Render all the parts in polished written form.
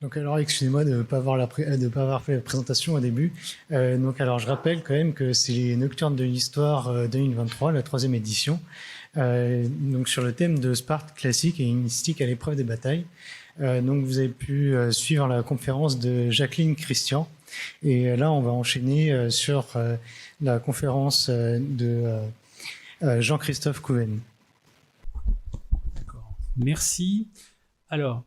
Donc alors, excusez-moi de ne pas avoir de pas avoir fait la présentation au début. Donc alors, je rappelle quand même que c'est les Nocturnes de l'Histoire 2023, la troisième édition. Donc sur le thème de Sparte classique et hellénistique à l'épreuve des batailles. Donc vous avez pu suivre la conférence de Jacqueline Christian. Et là, on va enchaîner sur la conférence de Jean-Christophe Couven. D'accord. Merci. Alors,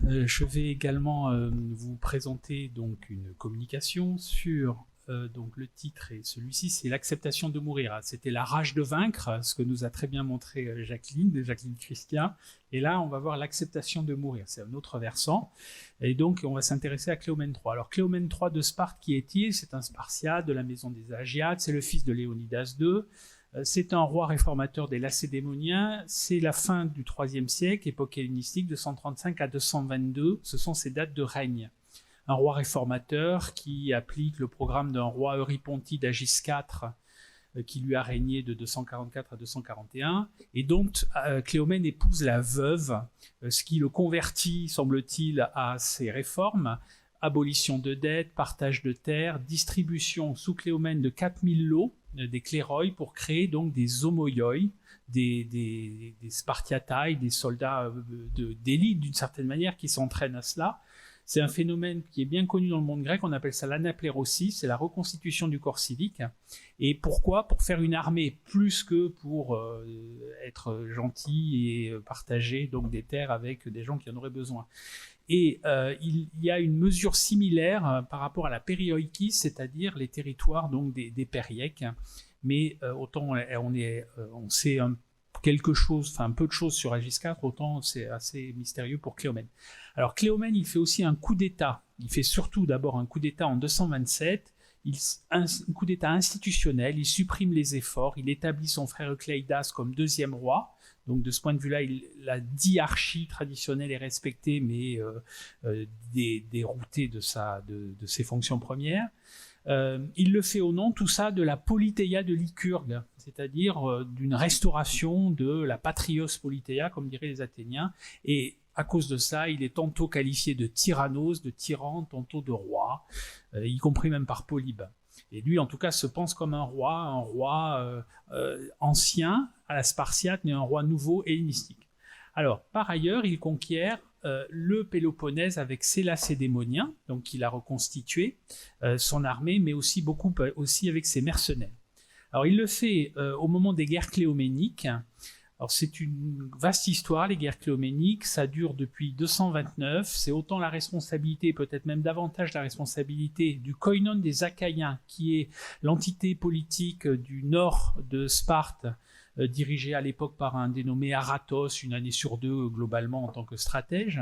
je vais également vous présenter donc une communication sur donc le titre et celui-ci, c'est l'acceptation de mourir. C'était la rage de vaincre, ce que nous a très bien montré Jacqueline Christian. Et là, on va voir l'acceptation de mourir. C'est un autre versant. Et donc, on va s'intéresser à Cléomène III. Alors, Cléomène III de Sparte, qui est-il? C'est un Spartiate de la maison des Agiades. C'est le fils de Léonidas II. C'est un roi réformateur des Lacédémoniens. C'est la fin du IIIe siècle, époque hellénistique, de 135 à 222. Ce sont ses dates de règne. Un roi réformateur qui applique le programme d'un roi Eurypontide d'Agis IV qui lui a régné de 244 à 241. Et donc, Cléomène épouse la veuve, ce qui le convertit, semble-t-il, à ses réformes. Abolition de dettes, partage de terres, distribution sous Cléomène de 4000 lots, des cléroi pour créer donc des homoioi, des Spartiatai, des soldats d'élite d'une certaine manière qui s'entraînent à cela. C'est un phénomène qui est bien connu dans le monde grec, on appelle ça l'anaplérosis, c'est la reconstitution du corps civique. Et pourquoi? Pour faire une armée, plus que pour être gentil et partager donc des terres avec des gens qui en auraient besoin. Et il y a une mesure similaire par rapport à la périoikis, c'est-à-dire les territoires donc des périèques. Mais autant on sait quelque chose, enfin peu de choses sur Agis IV, autant c'est assez mystérieux pour Cléomène. Alors Cléomène, il fait aussi un coup d'État. Il fait surtout d'abord un coup d'État en 227. Un coup d'État institutionnel. Il supprime les efforts. Il établit son frère Eucléidas comme deuxième roi. Donc de ce point de vue-là, la diarchie traditionnelle est respectée, mais déroutée de ses fonctions premières. Il le fait au nom, tout ça, de la politeia de Lycurgue, c'est-à-dire d'une restauration de la patrios politeia, comme diraient les Athéniens, et à cause de ça, il est tantôt qualifié de tyrannos, de tyran, tantôt de roi, y compris même par Polybe. Et lui, en tout cas, se pense comme un roi ancien à la Spartiate, mais un roi nouveau hellénistique. Alors, par ailleurs, il conquiert le Péloponnèse avec ses Lacédémoniens, donc il a reconstitué son armée, mais aussi beaucoup aussi avec ses mercenaires. Alors, il le fait au moment des guerres cléoméniques. Alors, c'est une vaste histoire, les guerres cléoméniques, ça dure depuis 229, c'est autant la responsabilité, peut-être même davantage la responsabilité du koinon des Achaïens, qui est l'entité politique du nord de Sparte, dirigé à l'époque par un dénommé Aratos, une année sur deux globalement en tant que stratège,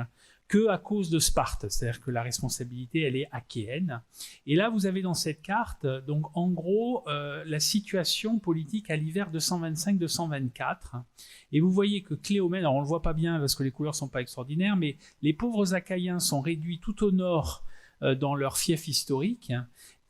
que à cause de Sparte, c'est-à-dire que la responsabilité elle est achéenne. Et là vous avez dans cette carte donc en gros la situation politique à l'hiver 225-224, et vous voyez que Cléomène, alors on le voit pas bien parce que les couleurs sont pas extraordinaires, mais les pauvres Achaïens sont réduits tout au nord dans leur fief historique.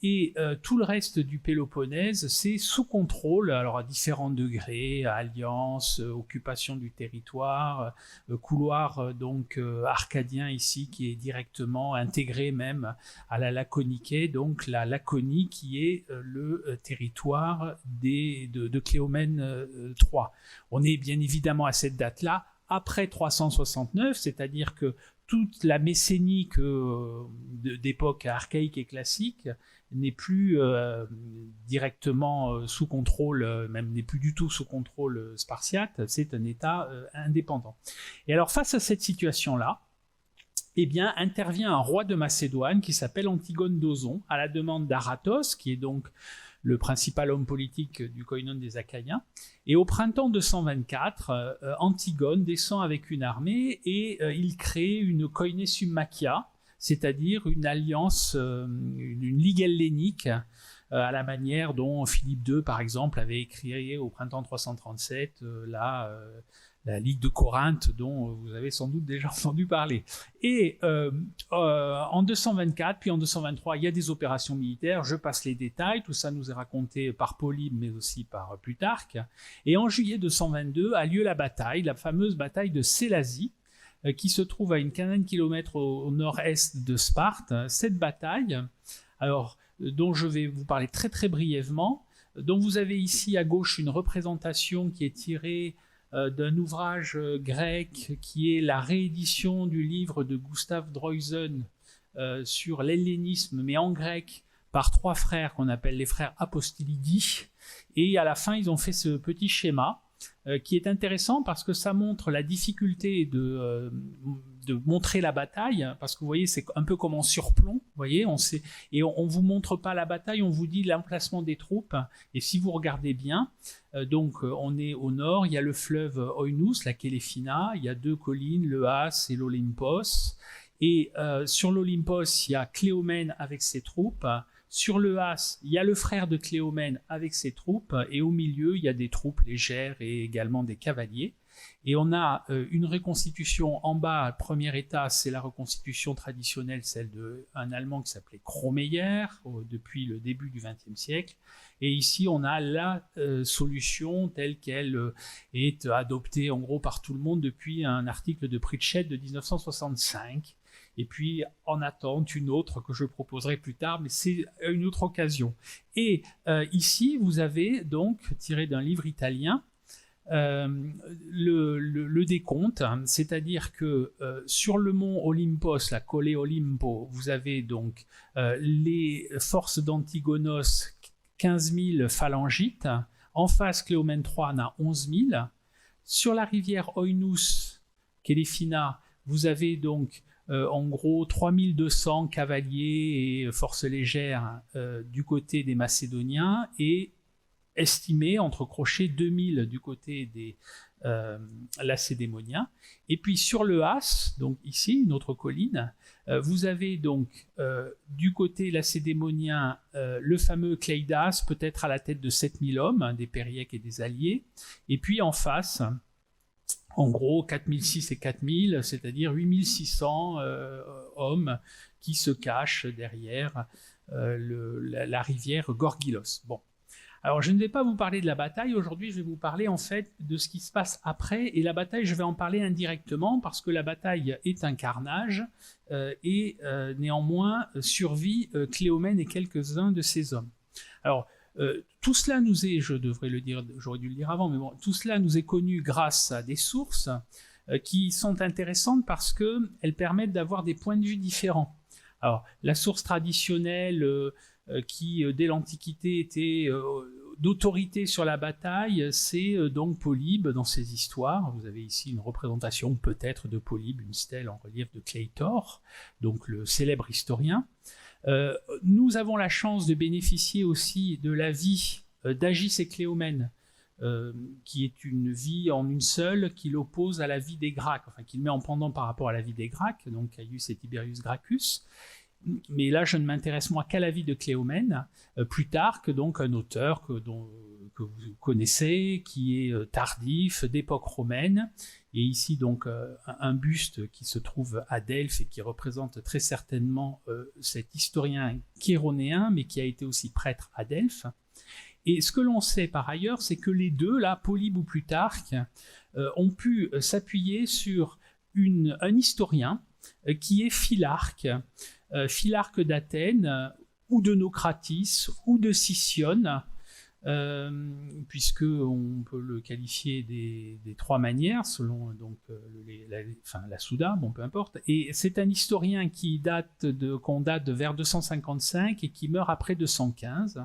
Et tout le reste du Péloponnèse, c'est sous contrôle, alors à différents degrés, alliance, occupation du territoire, couloir donc arcadien ici qui est directement intégré même à la Laconique, donc la Laconie qui est le territoire de Cléomène III. On est bien évidemment à cette date-là après 369, c'est-à-dire que toute la Messénie d'époque archaïque et classique n'est plus directement sous contrôle, même n'est plus du tout sous contrôle spartiate, c'est un État indépendant. Et alors face à cette situation-là, eh bien, intervient un roi de Macédoine qui s'appelle Antigone d'Ozon, à la demande d'Aratos, qui est donc le principal homme politique du koinon des Achaïens. Et au printemps 224, Antigone descend avec une armée et il crée une koiné summachia, c'est-à-dire une alliance, une ligue hellénique, à la manière dont Philippe II, par exemple, avait créé au printemps 337 la Ligue de Corinthe, dont vous avez sans doute déjà entendu parler. Et en 224, puis en 223, il y a des opérations militaires, je passe les détails, tout ça nous est raconté par Polybe, mais aussi par Plutarque. Et en juillet 222 a lieu la bataille, la fameuse bataille de Sélasie, qui se trouve à une quinzaine de kilomètres au nord-est de Sparte. Cette bataille, alors, dont je vais vous parler très très brièvement, dont vous avez ici à gauche une représentation qui est tirée d'un ouvrage grec qui est la réédition du livre de Gustav Droysen sur l'hellénisme, mais en grec, par 3 frères qu'on appelle les frères Apostolidi. Et à la fin, ils ont fait ce petit schéma qui est intéressant parce que ça montre la difficulté de montrer la bataille, parce que vous voyez, c'est un peu comme en surplomb, vous voyez, et on vous montre pas la bataille, on vous dit l'emplacement des troupes, et si vous regardez bien, donc on est au nord, il y a le fleuve Oinous, la Kéléphina, il y a 2 collines, le Has et l'Olympos, et sur l'Olympos, il y a Cléomène avec ses troupes. Sur le Has, il y a le frère de Cléomène avec ses troupes, et au milieu, il y a des troupes légères et également des cavaliers. Et on a une reconstitution en bas, premier état, c'est la reconstitution traditionnelle, celle d'un Allemand qui s'appelait Kromeyer, depuis le début du XXe siècle. Et ici, on a la solution telle qu'elle est adoptée en gros par tout le monde depuis un article de Pritchett de 1965. Et puis en attente une autre que je proposerai plus tard, mais c'est une autre occasion. Et ici, vous avez donc, tiré d'un livre italien, le décompte, hein, c'est-à-dire que sur le mont Olympos, la Colle Olimpo, vous avez donc les forces d'Antigonos, 15 000 phalangites. En face, Cléomène III en a 11 000. Sur la rivière Oinous, Kéléphina, vous avez donc en gros 3200 cavaliers et forces légères du côté des Macédoniens et estimé entre crochets 2000 du côté des Lacédémoniens. Et puis sur le Has, donc ici une autre colline, vous avez donc du côté lacédémonien le fameux Cleidas, peut-être à la tête de 7000 hommes, hein, des Périèques et des alliés. Et puis en face, en gros 4006 et 4000, c'est-à-dire 8600 hommes qui se cachent derrière la rivière Gorgilos. Bon. Alors je ne vais pas vous parler de la bataille, aujourd'hui je vais vous parler en fait de ce qui se passe après, et la bataille je vais en parler indirectement parce que la bataille est un carnage et néanmoins survit Cléomène et quelques-uns de ses hommes. Alors tout cela nous est, je devrais le dire, j'aurais dû le dire avant, mais bon, tout cela nous est connu grâce à des sources qui sont intéressantes parce qu'elles permettent d'avoir des points de vue différents. Alors la source traditionnelle qui dès l'Antiquité était d'autorité sur la bataille, c'est donc Polybe dans ses histoires. Vous avez ici une représentation peut-être de Polybe, une stèle en relief de Cleitor, donc le célèbre historien. Nous avons la chance de bénéficier aussi de la vie d'Agis et Cléomène, qui est une vie en une seule, qui l'oppose à la vie des Gracques, enfin qu'il met en pendant par rapport à la vie des Gracques, donc Caius et Tiberius Gracchus. Mais là, je ne m'intéresse moi qu'à la vie de Cléomène, Plutarque, donc un auteur que vous connaissez, qui est tardif, d'époque romaine, et ici donc un buste qui se trouve à Delphes et qui représente très certainement cet historien chéronéen, mais qui a été aussi prêtre à Delphes. Et ce que l'on sait par ailleurs, c'est que les deux, là, Polybe ou Plutarque, ont pu s'appuyer sur un historien qui est Philarque, Philarque d'Athènes, ou de Naucratis, ou de Sicyone, puisque on peut le qualifier des 3 manières, selon donc la Souda, bon peu importe. Et c'est un historien qu'on date de vers 255 et qui meurt après 215.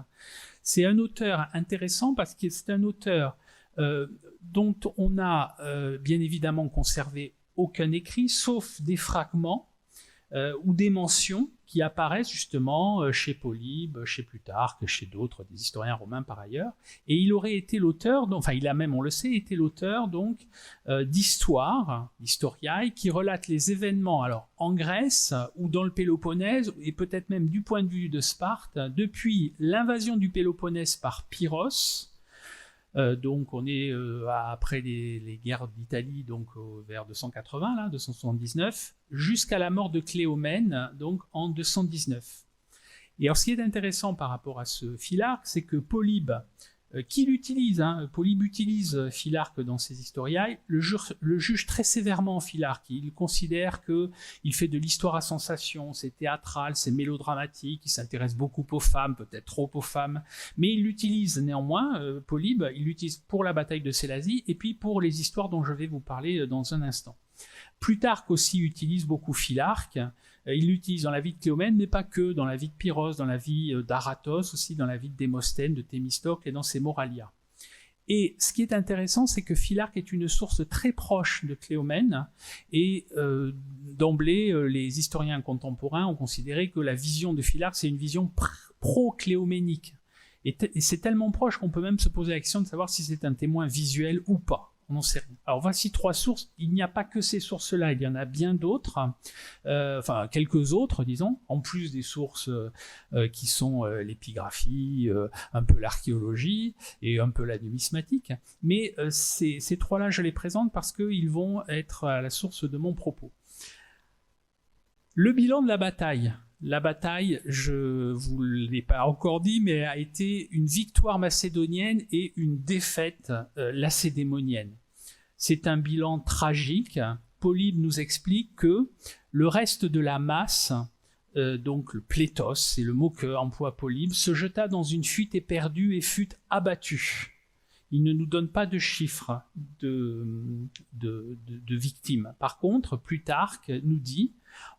C'est un auteur intéressant parce que c'est un auteur dont on a bien évidemment conservé aucun écrit, sauf des fragments ou des mentions qui apparaissent justement chez Polybe, chez Plutarque, chez d'autres, des historiens romains par ailleurs. Et il aurait été l'auteur, enfin il a même, on le sait, été l'auteur donc d'histoires, historiae, qui relatent les événements alors en Grèce ou dans le Péloponnèse, et peut-être même du point de vue de Sparte, depuis l'invasion du Péloponnèse par Pyrrhos. Donc on est après les guerres d'Italie, donc vers 280, là, 279, jusqu'à la mort de Cléomène, donc en 219. Et alors ce qui est intéressant par rapport à ce Philarque, c'est que Polybe qui l'utilise. Polybe utilise Philarque dans ses historiae, le juge très sévèrement Philarque. Il considère qu'il fait de l'histoire à sensation, c'est théâtral, c'est mélodramatique, il s'intéresse beaucoup aux femmes, peut-être trop aux femmes, mais il l'utilise néanmoins, Polybe, il l'utilise pour la bataille de Sélasie et puis pour les histoires dont je vais vous parler dans un instant. Plutarque aussi utilise beaucoup Philarque. Il l'utilise dans la vie de Cléomène, mais pas que, dans la vie de Pyrrhos, dans la vie d'Aratos, aussi dans la vie de Démosthène, de Thémistocle et dans ses Moralia. Et ce qui est intéressant, c'est que Philarque est une source très proche de Cléomène, et d'emblée, les historiens contemporains ont considéré que la vision de Philarque, c'est une vision pro-cléoménique. Et c'est tellement proche qu'on peut même se poser la question de savoir si c'est un témoin visuel ou pas. On n'en sait rien. Alors voici 3 sources. Il n'y a pas que ces sources-là, il y en a bien d'autres, enfin quelques autres, disons, en plus des sources qui sont l'épigraphie, un peu l'archéologie et un peu la numismatique. Mais ces 3-là, je les présente parce qu'ils vont être à la source de mon propos. Le bilan de la bataille. La bataille, je vous l'ai pas encore dit, mais a été une victoire macédonienne et une défaite lacédémonienne. C'est un bilan tragique. Polybe nous explique que le reste de la masse, donc le pléthos, c'est le mot que emploie Polybe, se jeta dans une fuite éperdue et fut abattu. Il ne nous donne pas de chiffres de victimes. Par contre, Plutarque nous dit,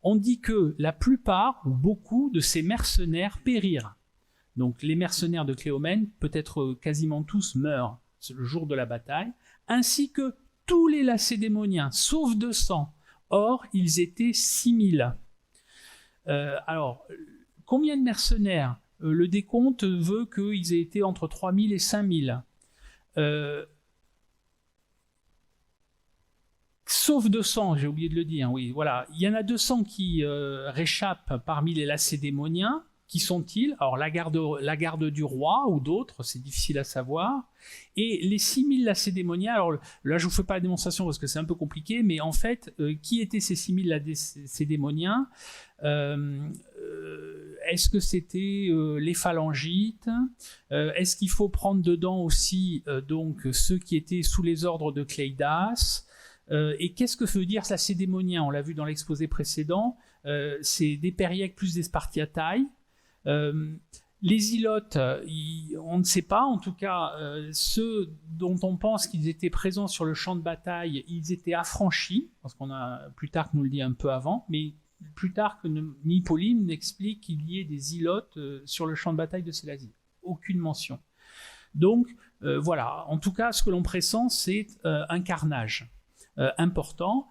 on dit que la plupart ou beaucoup de ces mercenaires périrent. Donc les mercenaires de Cléomène, peut-être quasiment tous, meurent le jour de la bataille, ainsi que tous les Lacédémoniens, sauf 200. Or, ils étaient 6000. Alors, combien de mercenaires? Le décompte veut qu'ils aient été entre 3000 et 5000. Sauf 200, j'ai oublié de le dire, oui, voilà. Il y en a 200 qui réchappent parmi les Lacédémoniens. Qui sont-ils? Alors la garde du roi ou d'autres, c'est difficile à savoir. Et les 6000 Lacédémoniens, alors là je vous fais pas la démonstration parce que c'est un peu compliqué, mais en fait, qui étaient ces 6000 Lacédémoniens? Est-ce que c'était les phalangites? Est-ce qu'il faut prendre dedans aussi donc ceux qui étaient sous les ordres de Cléidas? Et qu'est-ce que veut dire Lacédémonien? On l'a vu dans l'exposé précédent, c'est des Périèques plus des Spartiatae. Les Ilotes, on ne sait pas, en tout cas, ceux dont on pense qu'ils étaient présents sur le champ de bataille, ils étaient affranchis, parce qu'on a Plutarque nous le dit un peu avant, mais Plutarque ni Polybe n'explique qu'il y ait des Ilotes sur le champ de bataille de Sélasie. Aucune mention. Donc, voilà, en tout cas, ce que l'on pressent, c'est un carnage important.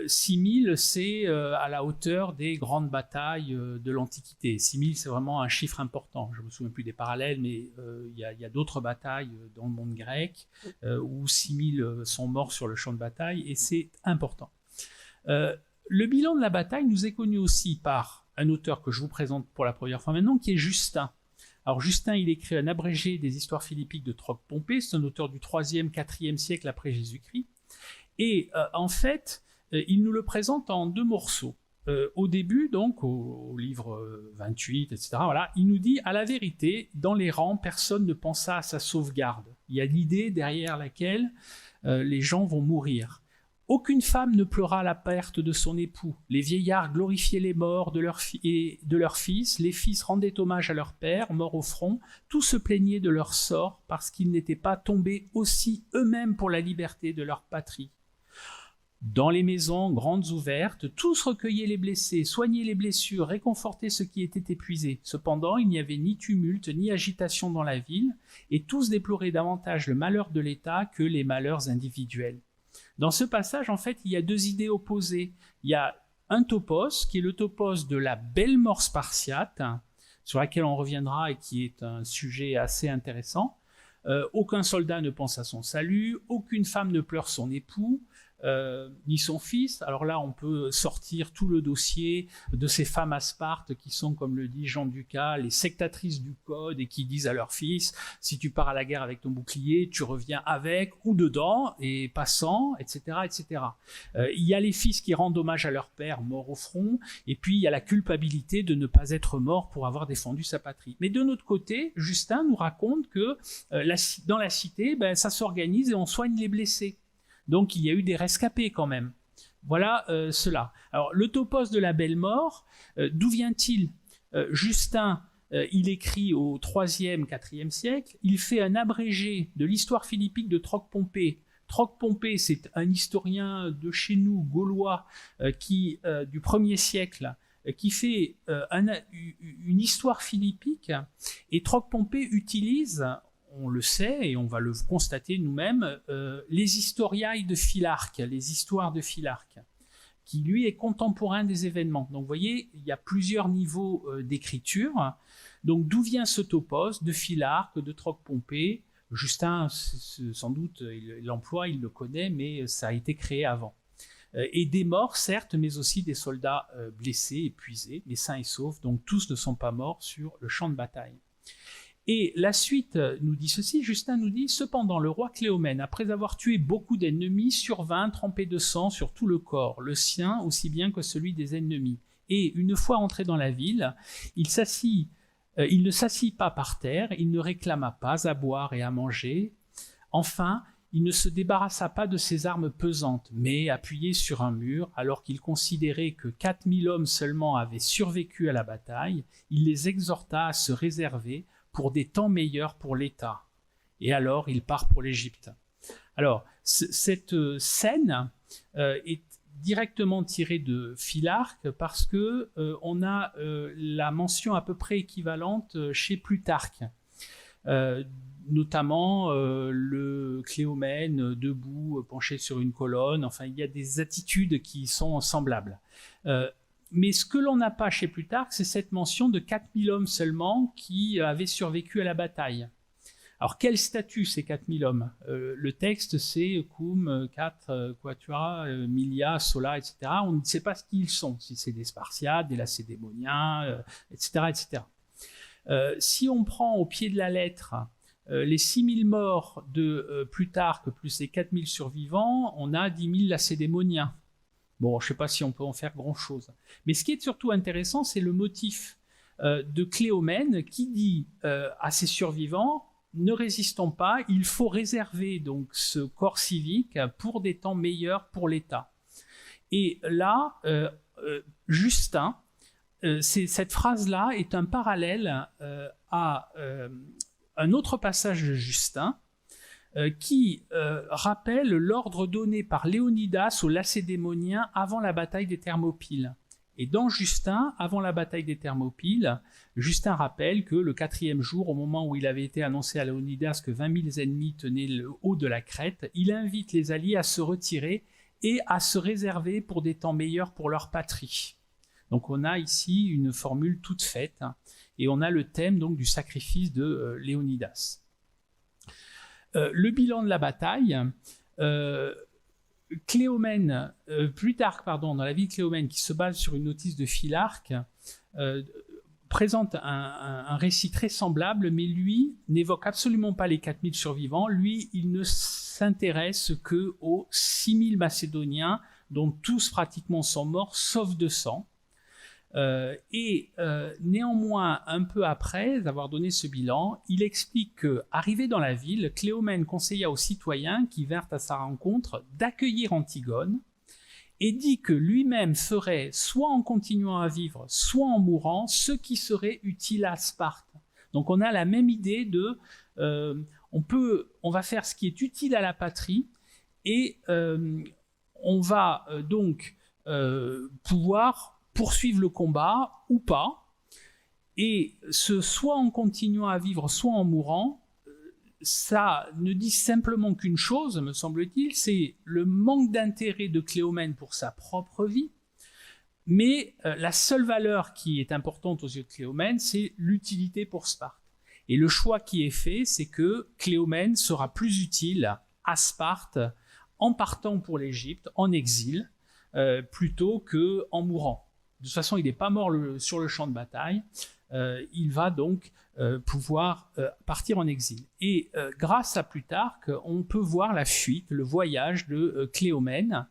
6000, c'est à la hauteur des grandes batailles de l'Antiquité. 6000, c'est vraiment un chiffre important. Je ne me souviens plus des parallèles, mais il y a d'autres batailles dans le monde grec où 6000 sont morts sur le champ de bataille, et c'est important. Le bilan de la bataille nous est connu aussi par un auteur que je vous présente pour la première fois maintenant, qui est Justin. Alors Justin, il écrit un abrégé des histoires philippiques de Troc-Pompée, c'est un auteur du 3e, 4e siècle après Jésus-Christ, et en fait, il nous le présente en 2 morceaux. Au début, donc, au livre 28, etc., voilà, il nous dit, à la vérité, dans les rangs, personne ne pensa à sa sauvegarde. Il y a l'idée derrière laquelle les gens vont mourir. Aucune femme ne pleura la perte de son époux. Les vieillards glorifiaient les morts de leurs fils. Les fils rendaient hommage à leur père, mort au front. Tous se plaignaient de leur sort parce qu'ils n'étaient pas tombés aussi eux-mêmes pour la liberté de leur patrie. Dans les maisons grandes ouvertes, tous recueillaient les blessés, soignaient les blessures, réconfortaient ceux qui étaient épuisés. Cependant, il n'y avait ni tumulte, ni agitation dans la ville, et tous déploraient davantage le malheur de l'État que les malheurs individuels. Dans ce passage, en fait, il y a 2 idées opposées. Il y a un topos, qui est le topos de la belle mort spartiate, sur laquelle on reviendra et qui est un sujet assez intéressant. Aucun soldat ne pense à son salut, aucune femme ne pleure son époux, ni son fils. Alors là, on peut sortir tout le dossier de ces femmes à Sparte qui sont, comme le dit Jean Ducas, les sectatrices du code et qui disent à leur fils, si tu pars à la guerre avec ton bouclier, tu reviens avec ou dedans et pas sans, etc. etc. Il y a les fils qui rendent hommage à leur père mort au front, et puis il y a la culpabilité de ne pas être mort pour avoir défendu sa patrie. Mais de notre côté, Justin nous raconte que dans la cité, ça s'organise et on soigne les blessés. Donc il y a eu des rescapés quand même. Voilà cela. Alors le topos de la belle mort, d'où vient-il? Justin, il écrit au 3e, 4e siècle, il fait un abrégé de l'histoire philippique de Troc-Pompée. Troc-Pompée, c'est un historien de chez nous, gaulois, du 1er siècle, qui fait une histoire philippique, et Troc-Pompée utilise, on le sait et on va le constater nous-mêmes, les historiae de Philarque, les histoires de Philarque, qui lui est contemporain des événements. Donc vous voyez, il y a plusieurs niveaux d'écriture. Donc d'où vient ce topos de Philarque, de Troc-Pompée? Justin, sans doute, il l'emploie, il le connaît, mais ça a été créé avant. Et des morts, certes, mais aussi des soldats blessés, épuisés, mais sains et saufs, donc tous ne sont pas morts sur le champ de bataille. Et la suite nous dit ceci, Justin nous dit « Cependant, le roi Cléomène, après avoir tué beaucoup d'ennemis, survint trempé de sang sur tout le corps, le sien aussi bien que celui des ennemis. Et une fois entré dans la ville, il ne s'assit pas par terre, il ne réclama pas à boire et à manger. Enfin, il ne se débarrassa pas de ses armes pesantes, mais appuyé sur un mur, alors qu'il considérait que 4000 hommes seulement avaient survécu à la bataille, il les exhorta à se réserver pour des temps meilleurs pour l'État. Et alors, il part pour l'Égypte. » Alors, cette scène est directement tirée de Philarque parce que on a la mention à peu près équivalente chez Plutarque. Notamment le Cléomène debout, penché sur une colonne. Enfin, il y a des attitudes qui sont semblables. Mais ce que l'on n'a pas chez Plutarque, c'est cette mention de 4000 hommes seulement qui avaient survécu à la bataille. Alors, quel statut ces 4000 hommes? Le texte, c'est cum, 4, quatura, milia, sola, etc. On ne sait pas ce qu'ils sont, si c'est des Spartiates, des Lacédémoniens, etc. etc. Si on prend au pied de la lettre les 6000 morts de Plutarque plus les 4000 survivants, on a 10 000 Lacédémoniens. Bon, je ne sais pas si on peut en faire grand-chose. Mais ce qui est surtout intéressant, c'est le motif de Cléomène qui dit à ses survivants « Ne résistons pas, il faut réserver donc ce corps civique pour des temps meilleurs pour l'État. » Et là, Justin, cette phrase-là est un parallèle à un autre passage de Justin qui rappelle l'ordre donné par Léonidas aux Lacédémoniens avant la bataille des Thermopyles. Et dans Justin, avant la bataille des Thermopyles, Justin rappelle que le 4e jour, au moment où il avait été annoncé à Léonidas que 20 000 ennemis tenaient le haut de la crête, il invite les alliés à se retirer et à se réserver pour des temps meilleurs pour leur patrie. Donc on a ici une formule toute faite, et on a le thème donc du sacrifice de Léonidas. Le bilan de la bataille, Plutarque, dans la vie de Cléomène, qui se base sur une notice de Philarque, présente un récit très semblable, mais lui n'évoque absolument pas les 4000 survivants. Lui, il ne s'intéresse qu'aux 6000 Macédoniens, dont tous pratiquement sont morts, sauf 200. Néanmoins, un peu après avoir donné ce bilan, il explique que, arrivé dans la ville, Cléomène conseilla aux citoyens qui vinrent à sa rencontre d'accueillir Antigone et dit que lui-même ferait, soit en continuant à vivre, soit en mourant, ce qui serait utile à Sparte. Donc on a la même idée de on va faire ce qui est utile à la patrie et on va donc pouvoir poursuivre le combat ou pas, et ce soit en continuant à vivre, soit en mourant, ça ne dit simplement qu'une chose, me semble-t-il, c'est le manque d'intérêt de Cléomène pour sa propre vie, mais la seule valeur qui est importante aux yeux de Cléomène, c'est l'utilité pour Sparte. Et le choix qui est fait, c'est que Cléomène sera plus utile à Sparte en partant pour l'Égypte, en exil, plutôt qu'en mourant. De toute façon, il n'est pas mort sur le champ de bataille, il va donc pouvoir partir en exil. Et grâce à Plutarque, on peut voir la fuite, le voyage de Cléomène.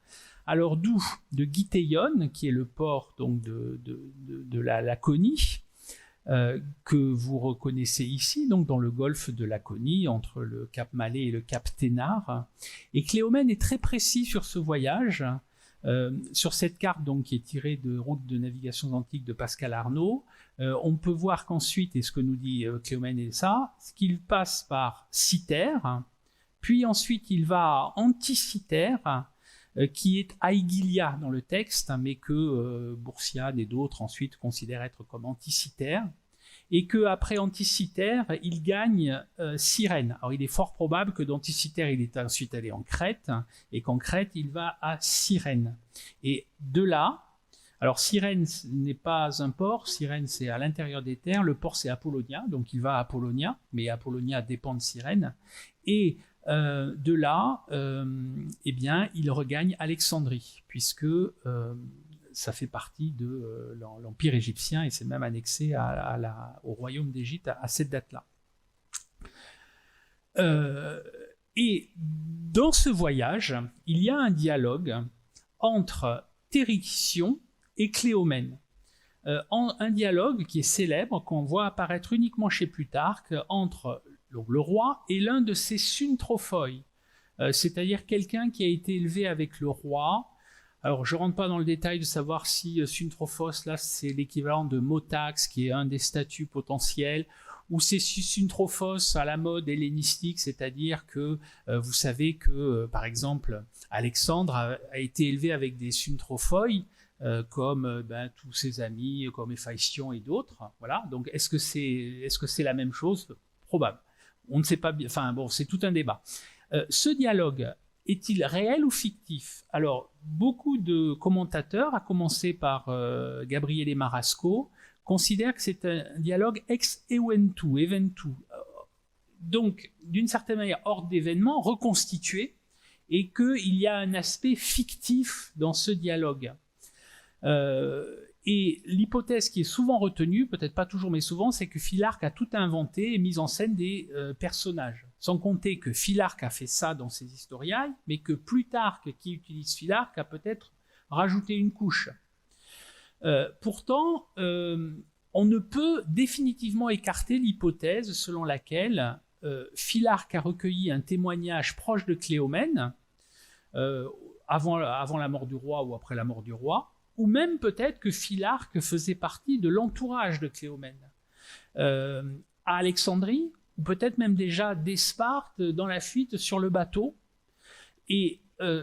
Alors d'où? De Gitéion, qui est le port donc, de la Laconie, que vous reconnaissez ici, donc dans le golfe de Laconie, entre le cap Malais et le cap Ténare. Et Cléomène est très précis sur ce voyage. Sur cette carte donc, qui est tirée de Route de navigation antique de Pascal Arnaud, on peut voir qu'ensuite, et ce que nous dit Cléomène est ça, qu'il passe par Cythère, puis ensuite il va à Anticythère, qui est Aegilia dans le texte, mais que Boursiade et d'autres ensuite considèrent être comme Anticythère, et qu'après Anticythère, il gagne Cyrène. Alors il est fort probable que d'Anticythère, il est ensuite allé en Crète, et qu'en Crète, il va à Cyrène. Et de là, alors Cyrène n'est pas un port, Cyrène c'est à l'intérieur des terres, le port c'est Apollonia, donc il va à Apollonia, mais Apollonia dépend de Cyrène, et de là, eh bien, il regagne Alexandrie, puisque ça fait partie de l'Empire égyptien et c'est même annexé au royaume d'Égypte à cette date-là. Et dans ce voyage, il y a un dialogue entre Térition et Cléomène. Un dialogue qui est célèbre, qu'on voit apparaître uniquement chez Plutarque, entre donc, le roi et l'un de ses suntrophoi, c'est-à-dire quelqu'un qui a été élevé avec le roi. Alors, je ne rentre pas dans le détail de savoir si suntrophos, là, c'est l'équivalent de motax, qui est un des statuts potentiels, ou c'est suntrophos à la mode hellénistique, c'est-à-dire que vous savez que, par exemple, Alexandre a été élevé avec des suntrophoi, comme tous ses amis, comme Héphaïstion et d'autres. Voilà. Donc, est-ce que c'est la même chose? Probable. On ne sait pas bien. Enfin, bon, c'est tout un débat. Ce dialogue est-il réel ou fictif? Alors, beaucoup de commentateurs, à commencer par Gabriele Marasco, considèrent que c'est un dialogue ex eventu, donc d'une certaine manière hors d'événement, reconstitué, et qu'il y a un aspect fictif dans ce dialogue. Et l'hypothèse qui est souvent retenue, peut-être pas toujours mais souvent, c'est que Philarque a tout inventé et mis en scène des personnages. Sans compter que Philarque a fait ça dans ses historiailles, mais que Plutarque, qui utilise Philarque, a peut-être rajouté une couche. Pourtant, on ne peut définitivement écarter l'hypothèse selon laquelle Philarque a recueilli un témoignage proche de Cléomène, avant la mort du roi ou après la mort du roi, ou même peut-être que Philarque faisait partie de l'entourage de Cléomène. À Alexandrie, ou peut-être même déjà d'Esparte dans la fuite sur le bateau. Et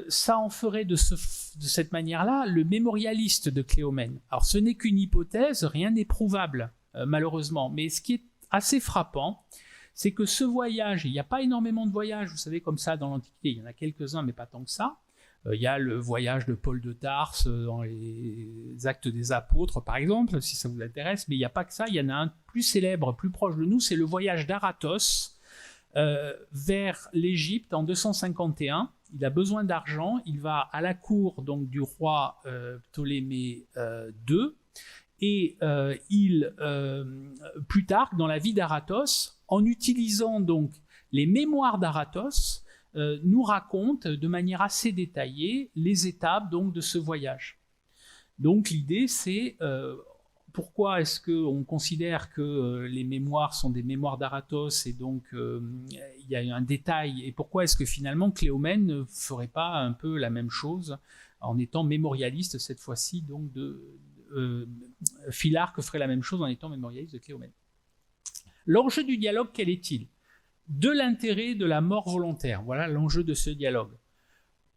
ça en ferait de cette manière-là le mémorialiste de Cléomène. Alors ce n'est qu'une hypothèse, rien n'est prouvable, malheureusement. Mais ce qui est assez frappant, c'est que ce voyage, il n'y a pas énormément de voyages, vous savez, comme ça dans l'Antiquité, il y en a quelques-uns, mais pas tant que ça. Il y a le voyage de Paul de Tarse dans les Actes des Apôtres, par exemple, si ça vous intéresse, mais il n'y a pas que ça, il y en a un plus célèbre, plus proche de nous, c'est le voyage d'Aratos vers l'Égypte en 251. Il a besoin d'argent, il va à la cour donc, du roi Ptolémée II, et Plutarque, dans la vie d'Aratos, en utilisant donc les mémoires d'Aratos, nous raconte de manière assez détaillée les étapes donc, de ce voyage. Donc l'idée c'est pourquoi est-ce qu'on considère que les mémoires sont des mémoires d'Aratos et donc il y a un détail, et pourquoi est-ce que finalement Cléomène ne ferait pas un peu la même chose en étant mémorialiste cette fois-ci, donc Philarque ferait la même chose en étant mémorialiste de Cléomène. L'enjeu du dialogue, quel est-il? De l'intérêt de la mort volontaire. Voilà l'enjeu de ce dialogue.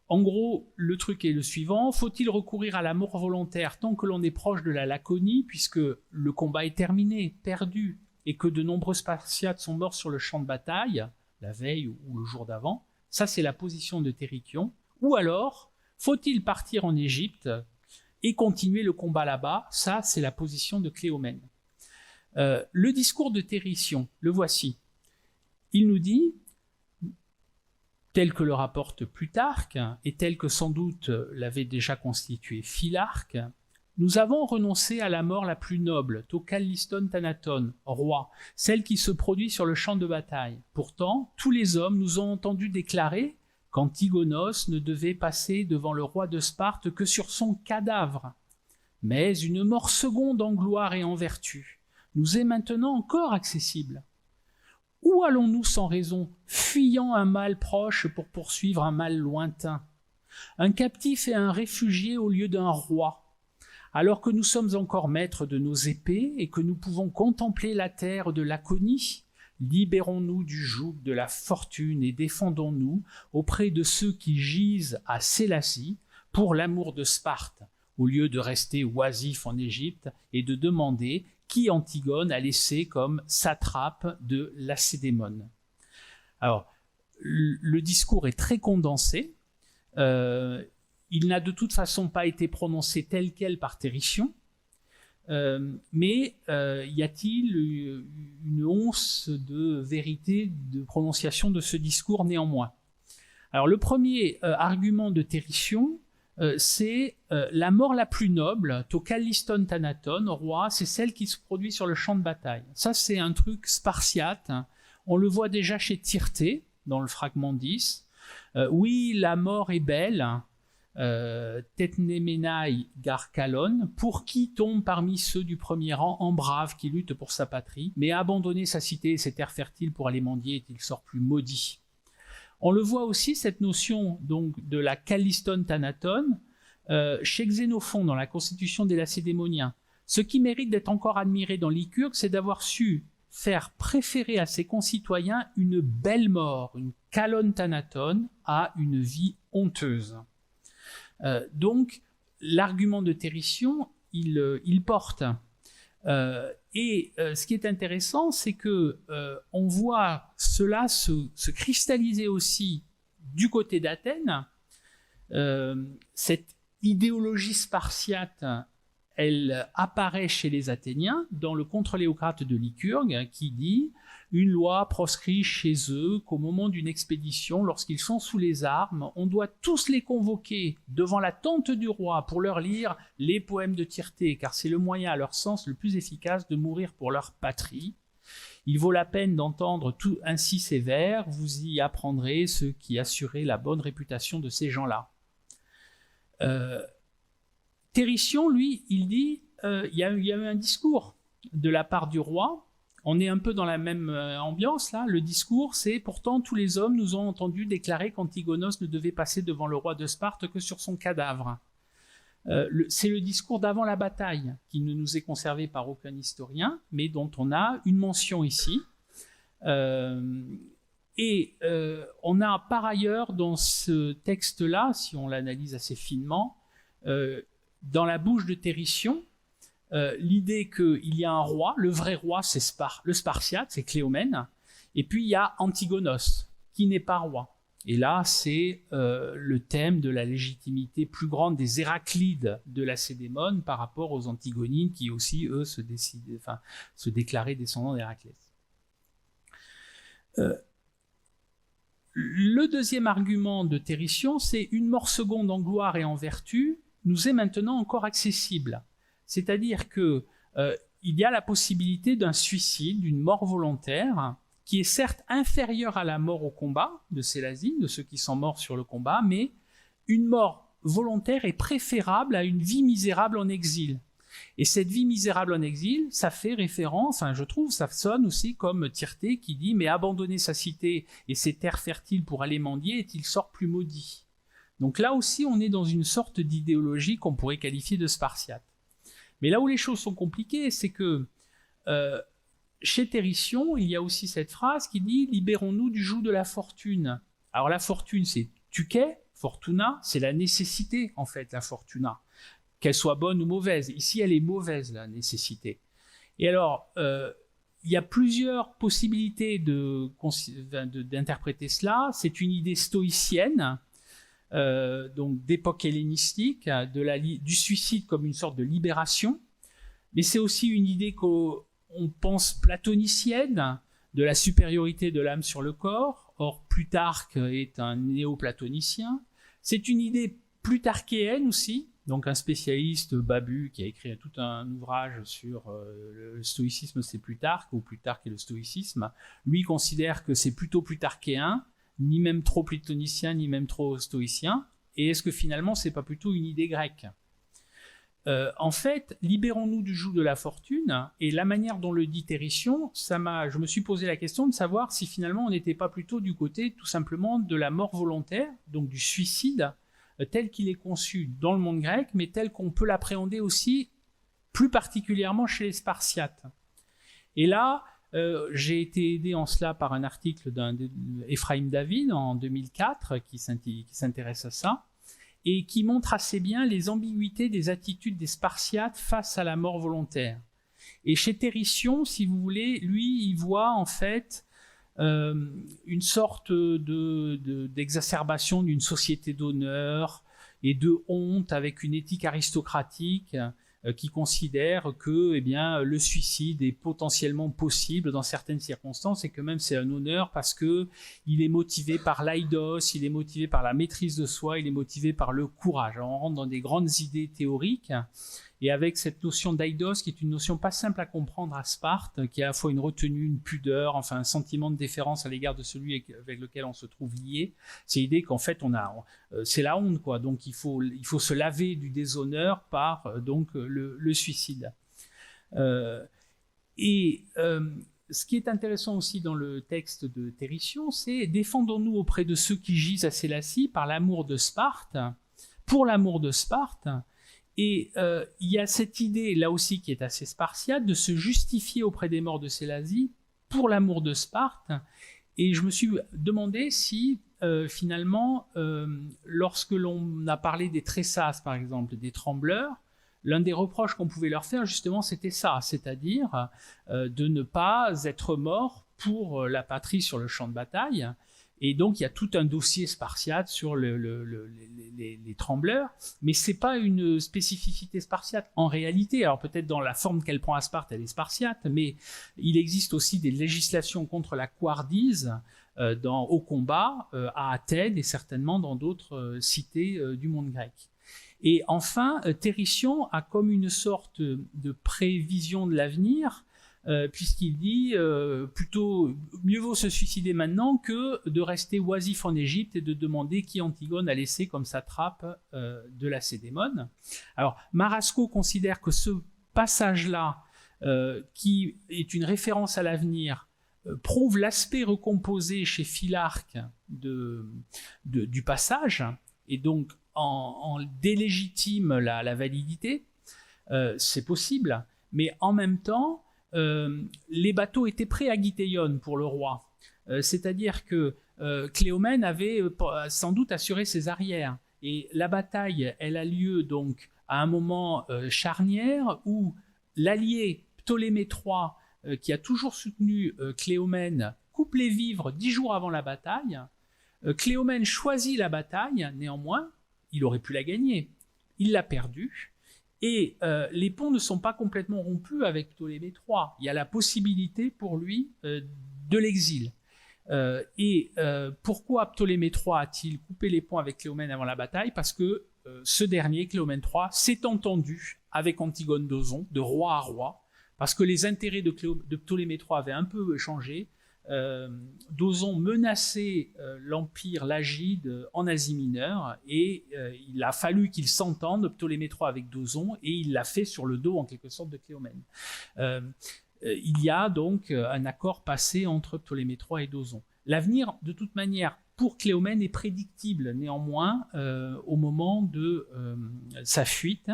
En gros, le truc est le suivant. Faut-il recourir à la mort volontaire tant que l'on est proche de la Laconie, puisque le combat est terminé, perdu, et que de nombreux Spartiates sont morts sur le champ de bataille, la veille ou le jour d'avant? Ça, c'est la position de Térition. Ou alors, faut-il partir en Égypte et continuer le combat là-bas? Ça, c'est la position de Cléomène. Le discours de Térition, le voici. Il nous dit tel que le rapporte Plutarque, et tel que sans doute l'avait déjà constitué Philarque, nous avons renoncé à la mort la plus noble, to kalliston thanaton, roi, celle qui se produit sur le champ de bataille. Pourtant, tous les hommes nous ont entendu déclarer qu'Antigonos ne devait passer devant le roi de Sparte que sur son cadavre. Mais une mort seconde en gloire et en vertu nous est maintenant encore accessible. Où allons-nous sans raison, fuyant un mal proche pour poursuivre un mal lointain? Un captif et un réfugié au lieu d'un roi. Alors que nous sommes encore maîtres de nos épées et que nous pouvons contempler la terre de Laconie, libérons-nous du joug de la fortune et défendons-nous auprès de ceux qui gisent à Sélasie pour l'amour de Sparte, au lieu de rester oisifs en Égypte et de demander qui Antigone a laissé comme satrape de Lacédémone. Alors, le discours est très condensé. Il n'a de toute façon pas été prononcé tel quel par Térition, mais y a-t-il une once de vérité de prononciation de ce discours néanmoins? Alors le premier argument de Térition, c'est la mort la plus noble, to kalliston thanaton, roi, c'est celle qui se produit sur le champ de bataille. Ça c'est un truc spartiate, hein. On le voit déjà chez Tyrté, dans le fragment 10. Oui, la mort est belle, Tetnemenai Garkalon, pour qui tombe parmi ceux du premier rang en brave qui lutte pour sa patrie, mais abandonner sa cité et ses terres fertiles pour aller mendier est-il sort plus maudit. On le voit aussi, cette notion donc de la kalliston thanaton, chez Xénophon dans la Constitution des Lacédémoniens. Ce qui mérite d'être encore admiré dans Lycurgue, c'est d'avoir su faire préférer à ses concitoyens une belle mort, une kalon thanaton, à une vie honteuse. Donc, l'argument de Térition, il porte. Ce qui est intéressant, c'est que on voit cela se cristalliser aussi du côté d'Athènes. Cette idéologie spartiate, elle apparaît chez les Athéniens dans le Contre-Léocrate de Lycurgue qui dit « Une loi proscrit chez eux qu'au moment d'une expédition, lorsqu'ils sont sous les armes, on doit tous les convoquer devant la tente du roi pour leur lire les poèmes de Tyrté, car c'est le moyen à leur sens le plus efficace de mourir pour leur patrie. Il vaut la peine d'entendre ainsi ces vers, vous y apprendrez ce qui assurait la bonne réputation de ces gens-là. » Térition, lui, il dit il y a eu un discours de la part du roi. On est un peu dans la même ambiance là. Le discours, c'est pourtant tous les hommes nous ont entendu déclarer qu'Antigonos ne devait passer devant le roi de Sparte que sur son cadavre. C'est le discours d'avant la bataille qui ne nous est conservé par aucun historien, mais dont on a une mention ici. On a par ailleurs dans ce texte-là, si on l'analyse assez finement, dans la bouche de Térition, l'idée qu'il y a un roi, le vrai roi c'est le Spartiate, c'est Cléomène, et puis il y a Antigonos, qui n'est pas roi. Et là, c'est le thème de la légitimité plus grande des Héraclides de Lacédémone par rapport aux Antigonines qui aussi, eux, se déclaraient descendants d'Héraclès. Le deuxième argument de Térition, c'est une mort seconde en gloire et en vertu nous est maintenant encore accessible. C'est-à-dire que il y a la possibilité d'un suicide, d'une mort volontaire, qui est certes inférieure à la mort au combat de Sélasie, de ceux qui sont morts sur le combat, mais une mort volontaire est préférable à une vie misérable en exil. Et cette vie misérable en exil, ça fait référence, je trouve, ça sonne aussi comme Tyrté qui dit « Mais abandonner sa cité et ses terres fertiles pour aller mendier est-il sort plus maudit ?» Donc là aussi, on est dans une sorte d'idéologie qu'on pourrait qualifier de spartiate. Mais là où les choses sont compliquées, c'est que chez Térition, il y a aussi cette phrase qui dit « Libérons-nous du joug de la fortune ». Alors la fortune, c'est tuké, fortuna, c'est la nécessité en fait, la fortuna. Qu'elle soit bonne ou mauvaise. Ici, elle est mauvaise, la nécessité. Et alors, il y a plusieurs possibilités d'interpréter cela. C'est une idée stoïcienne, donc d'époque hellénistique, du suicide comme une sorte de libération. Mais c'est aussi une idée qu'on pense platonicienne, de la supériorité de l'âme sur le corps, Or, Plutarque est un néoplatonicien. C'est une idée plutarchéenne aussi, donc un spécialiste, Babu, qui a écrit tout un ouvrage sur le stoïcisme, c'est Plutarque, ou Plutarque et le stoïcisme. Lui considère que c'est plutôt plutarchéen, ni même trop platonicien, ni même trop stoïcien. Et est-ce que finalement, c'est pas plutôt une idée grecque ? En fait, libérons-nous du joug de la fortune, et la manière dont le dit Térition, je me suis posé la question de savoir si finalement on n'était pas plutôt du côté tout simplement de la mort volontaire, donc du suicide, tel qu'il est conçu dans le monde grec, mais tel qu'on peut l'appréhender aussi plus particulièrement chez les Spartiates. Et là, j'ai été aidé en cela par un article d'Ephraim David en 2004 qui s'intéresse à ça, et qui montre assez bien les ambiguïtés des attitudes des Spartiates face à la mort volontaire. Et chez Térition, si vous voulez, lui, il voit en fait une sorte d'exacerbation d'une société d'honneur et de honte avec une éthique aristocratique qui considère que le suicide est potentiellement possible dans certaines circonstances et que même c'est un honneur parce que il est motivé par l'aidos, il est motivé par la maîtrise de soi, il est motivé par le courage. Alors on rentre dans des grandes idées théoriques et avec cette notion d'aidos qui est une notion pas simple à comprendre à Sparte, qui est à la fois une retenue, une pudeur, enfin un sentiment de déférence à l'égard de celui avec lequel on se trouve lié. C'est l'idée qu'en fait c'est la honte, quoi. Donc il faut se laver du déshonneur par le suicide. Ce qui est intéressant aussi dans le texte de Térition, c'est défendons-nous auprès de ceux qui gisent à Sélasie par l'amour de Sparte, pour l'amour de Sparte. Et il y a cette idée, là aussi, qui est assez spartiate, de se justifier auprès des morts de Sélasie pour l'amour de Sparte. Et je me suis demandé si, finalement, lorsque l'on a parlé des Tressas, par exemple, des trembleurs, l'un des reproches qu'on pouvait leur faire, justement, c'était ça, c'est-à-dire de ne pas être morts pour la patrie sur le champ de bataille. Et donc, il y a tout un dossier spartiate sur les trembleurs, mais c'est pas une spécificité spartiate en réalité. Alors peut-être dans la forme qu'elle prend à Sparte, elle est spartiate, mais il existe aussi des législations contre la couardise au combat à Athènes et certainement dans d'autres cités du monde grec. Et enfin, Térition a comme une sorte de prévision de l'avenir, puisqu'il dit plutôt mieux vaut se suicider maintenant que de rester oisif en Égypte et de demander qui Antigone a laissé comme satrape de Lacédémone. Alors Marasco considère que ce passage-là, qui est une référence à l'avenir, prouve l'aspect recomposé chez Philarque du passage, et donc en délégitime la validité. C'est possible, mais en même temps, les bateaux étaient prêts à Gitéion pour le roi. C'est-à-dire que Cléomène avait sans doute assuré ses arrières. Et la bataille, elle a lieu donc à un moment charnière où l'allié Ptolémée III, qui a toujours soutenu Cléomène, coupe les vivres 10 jours avant la bataille. Cléomène choisit la bataille, néanmoins, il aurait pu la gagner. Il l'a perdue. Et les ponts ne sont pas complètement rompus avec Ptolémée III. Il y a la possibilité pour lui de l'exil. Pourquoi Ptolémée III a-t-il coupé les ponts avec Cléomène avant la bataille ? Parce que ce dernier, Cléomène III, s'est entendu avec Antigone d'Ozon, de roi à roi, parce que les intérêts de Ptolémée III avaient un peu changé. D'Ozon menaçait l'empire lagide en Asie mineure et il a fallu qu'il s'entende, Ptolémée III avec d'Ozon, et il l'a fait sur le dos en quelque sorte de Cléomène. Il y a donc un accord passé entre Ptolémée III et d'Ozon. L'avenir, de toute manière, pour Cléomène est prédictible néanmoins au moment de sa fuite.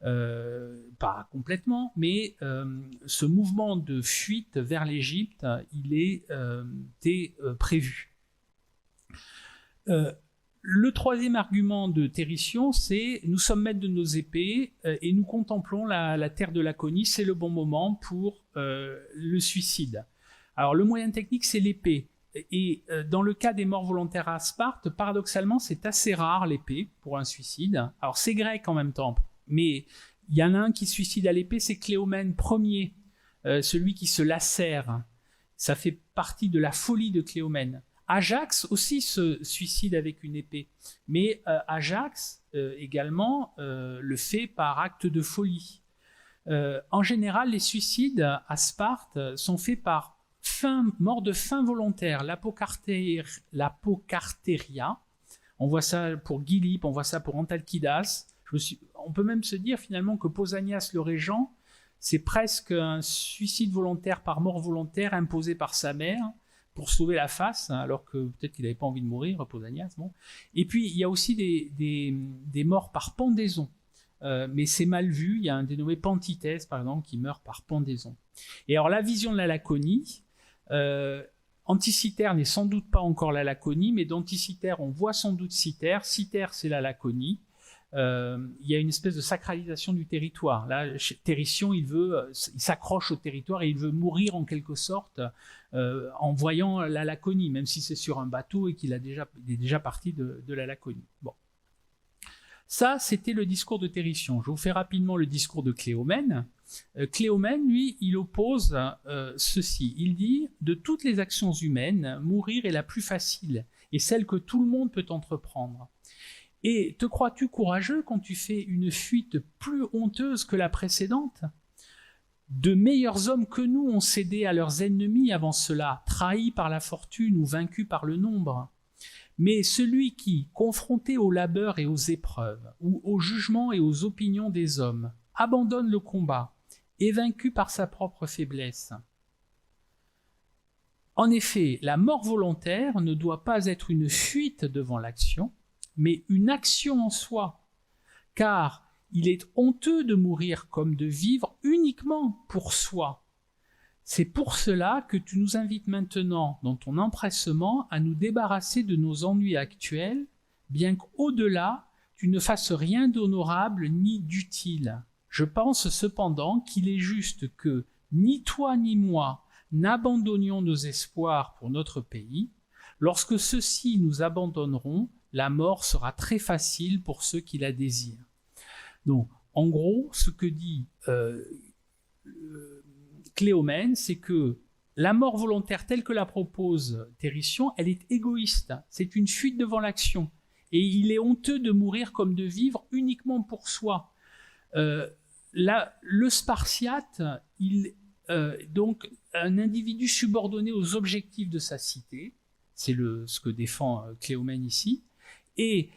Pas complètement, mais ce mouvement de fuite vers l'Égypte, il était prévu. Le troisième argument de Térition, c'est « nous sommes maîtres de nos épées et nous contemplons la terre de Laconie, c'est le bon moment pour le suicide ». Alors le moyen technique, c'est l'épée. Et dans le cas des morts volontaires à Sparte, paradoxalement, c'est assez rare l'épée pour un suicide. Alors c'est grec en même temps, mais il y en a un qui se suicide à l'épée, c'est Cléomène Ier, celui qui se lacère. Ça fait partie de la folie de Cléomène. Ajax aussi se suicide avec une épée, mais Ajax également le fait par acte de folie. En général, les suicides à Sparte sont faits par mort de faim volontaire, l'apocartéria. On voit ça pour Gylippe, on voit ça pour Antalcidas. On peut même se dire finalement que Pausanias le régent, c'est presque un suicide volontaire par mort volontaire imposé par sa mère pour sauver la face, alors que peut-être qu'il n'avait pas envie de mourir, Pausanias. Bon. Et puis il y a aussi des morts par pendaison. Mais c'est mal vu, il y a un dénommé Pantithès par exemple qui meurt par pendaison. Et alors la vision de la Laconie, Anticitère n'est sans doute pas encore la Laconie, mais d'Anticitère on voit sans doute Citère. Citère c'est la Laconie. Il y a une espèce de sacralisation du territoire. Là, Térition, il s'accroche au territoire et il veut mourir en quelque sorte en voyant la Laconie, même si c'est sur un bateau et qu'il est déjà parti de la Laconie. Bon. Ça, c'était le discours de Térition. Je vous fais rapidement le discours de Cléomène. Cléomène, lui, il oppose ceci. Il dit « De toutes les actions humaines, mourir est la plus facile et celle que tout le monde peut entreprendre. Et te crois-tu courageux quand tu fais une fuite plus honteuse que la précédente ? De meilleurs hommes que nous ont cédé à leurs ennemis avant cela, trahis par la fortune ou vaincus par le nombre. Mais celui qui, confronté au labeur et aux épreuves, ou au jugement et aux opinions des hommes, abandonne le combat, est vaincu par sa propre faiblesse. En effet, la mort volontaire ne doit pas être une fuite devant l'action, mais une action en soi, car il est honteux de mourir comme de vivre uniquement pour soi. C'est pour cela que tu nous invites maintenant, dans ton empressement, à nous débarrasser de nos ennuis actuels, bien qu'au-delà, tu ne fasses rien d'honorable ni d'utile. Je pense cependant qu'il est juste que ni toi ni moi n'abandonnions nos espoirs pour notre pays. Lorsque ceux-ci nous abandonneront, la mort sera très facile pour ceux qui la désirent. Donc, en gros, ce que dit Cléomène, c'est que la mort volontaire telle que la propose Térition, elle est égoïste. C'est une fuite devant l'action. Et il est honteux de mourir comme de vivre uniquement pour soi. Le Spartiate, donc un individu subordonné aux objectifs de sa cité, c'est ce que défend Cléomène ici, et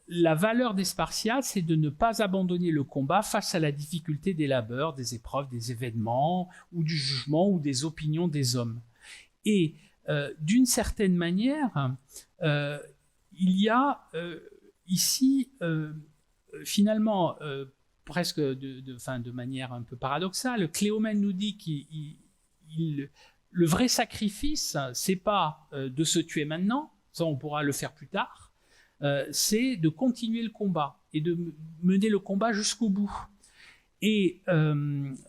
la valeur des Spartiates, c'est de ne pas abandonner le combat face à la difficulté des labeurs, des épreuves, des événements, ou du jugement, ou des opinions des hommes. Et d'une certaine manière, il y a ici, finalement, presque de manière un peu paradoxale, Cléomène nous dit que le vrai sacrifice, c'est pas de se tuer maintenant, ça on pourra le faire plus tard, c'est de continuer le combat et de mener le combat jusqu'au bout. Et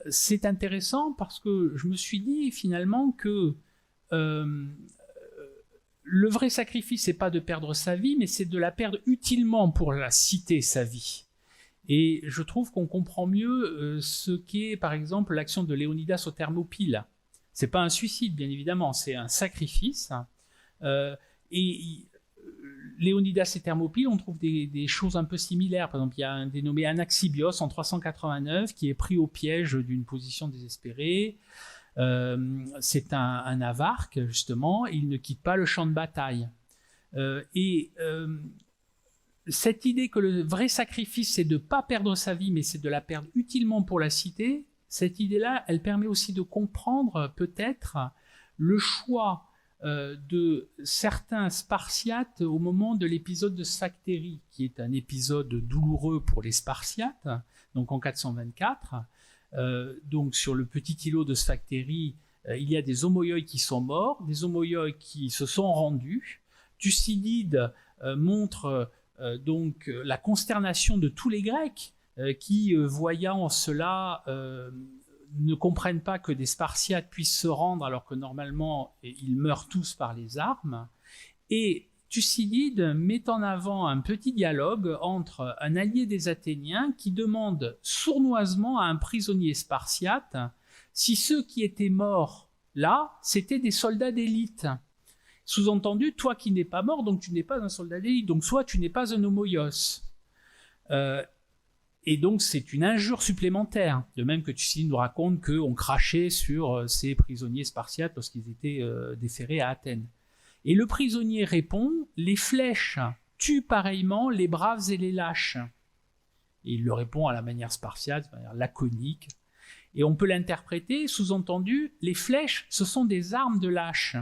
c'est intéressant parce que je me suis dit finalement que le vrai sacrifice, c'est pas de perdre sa vie, mais c'est de la perdre utilement pour la cité, sa vie. Et je trouve qu'on comprend mieux ce qu'est, par exemple, l'action de Léonidas aux Thermopyles. C'est pas un suicide, bien évidemment, c'est un sacrifice. Et Léonidas et Thermopyles, on trouve des choses un peu similaires. Par exemple, il y a un dénommé Anaxibios en 389 qui est pris au piège d'une position désespérée. C'est un avarque, justement, et il ne quitte pas le champ de bataille. Cette idée que le vrai sacrifice, c'est de ne pas perdre sa vie, mais c'est de la perdre utilement pour la cité, cette idée-là, elle permet aussi de comprendre peut-être le choix de certains Spartiates au moment de l'épisode de Sphactérie, qui est un épisode douloureux pour les Spartiates, donc en 424. Donc sur le petit îlot de Sphactérie, il y a des homoioi qui sont morts, des homoioi qui se sont rendus. Thucydide montre donc la consternation de tous les Grecs qui, voyant cela, ne comprennent pas que des Spartiates puissent se rendre alors que normalement ils meurent tous par les armes. Et Thucydide met en avant un petit dialogue entre un allié des Athéniens qui demande sournoisement à un prisonnier spartiate si ceux qui étaient morts là, c'étaient des soldats d'élite. Sous-entendu, toi qui n'es pas mort, donc tu n'es pas un soldat d'élite, donc soit tu n'es pas un homoios. Et donc c'est une injure supplémentaire, de même que Thucydide nous raconte qu'on crachait sur ces prisonniers spartiates lorsqu'ils étaient déférés à Athènes. Et le prisonnier répond, les flèches tuent pareillement les braves et les lâches. Et il le répond à la manière spartiate, de manière laconique. Et on peut l'interpréter, sous-entendu, les flèches, ce sont des armes de lâches.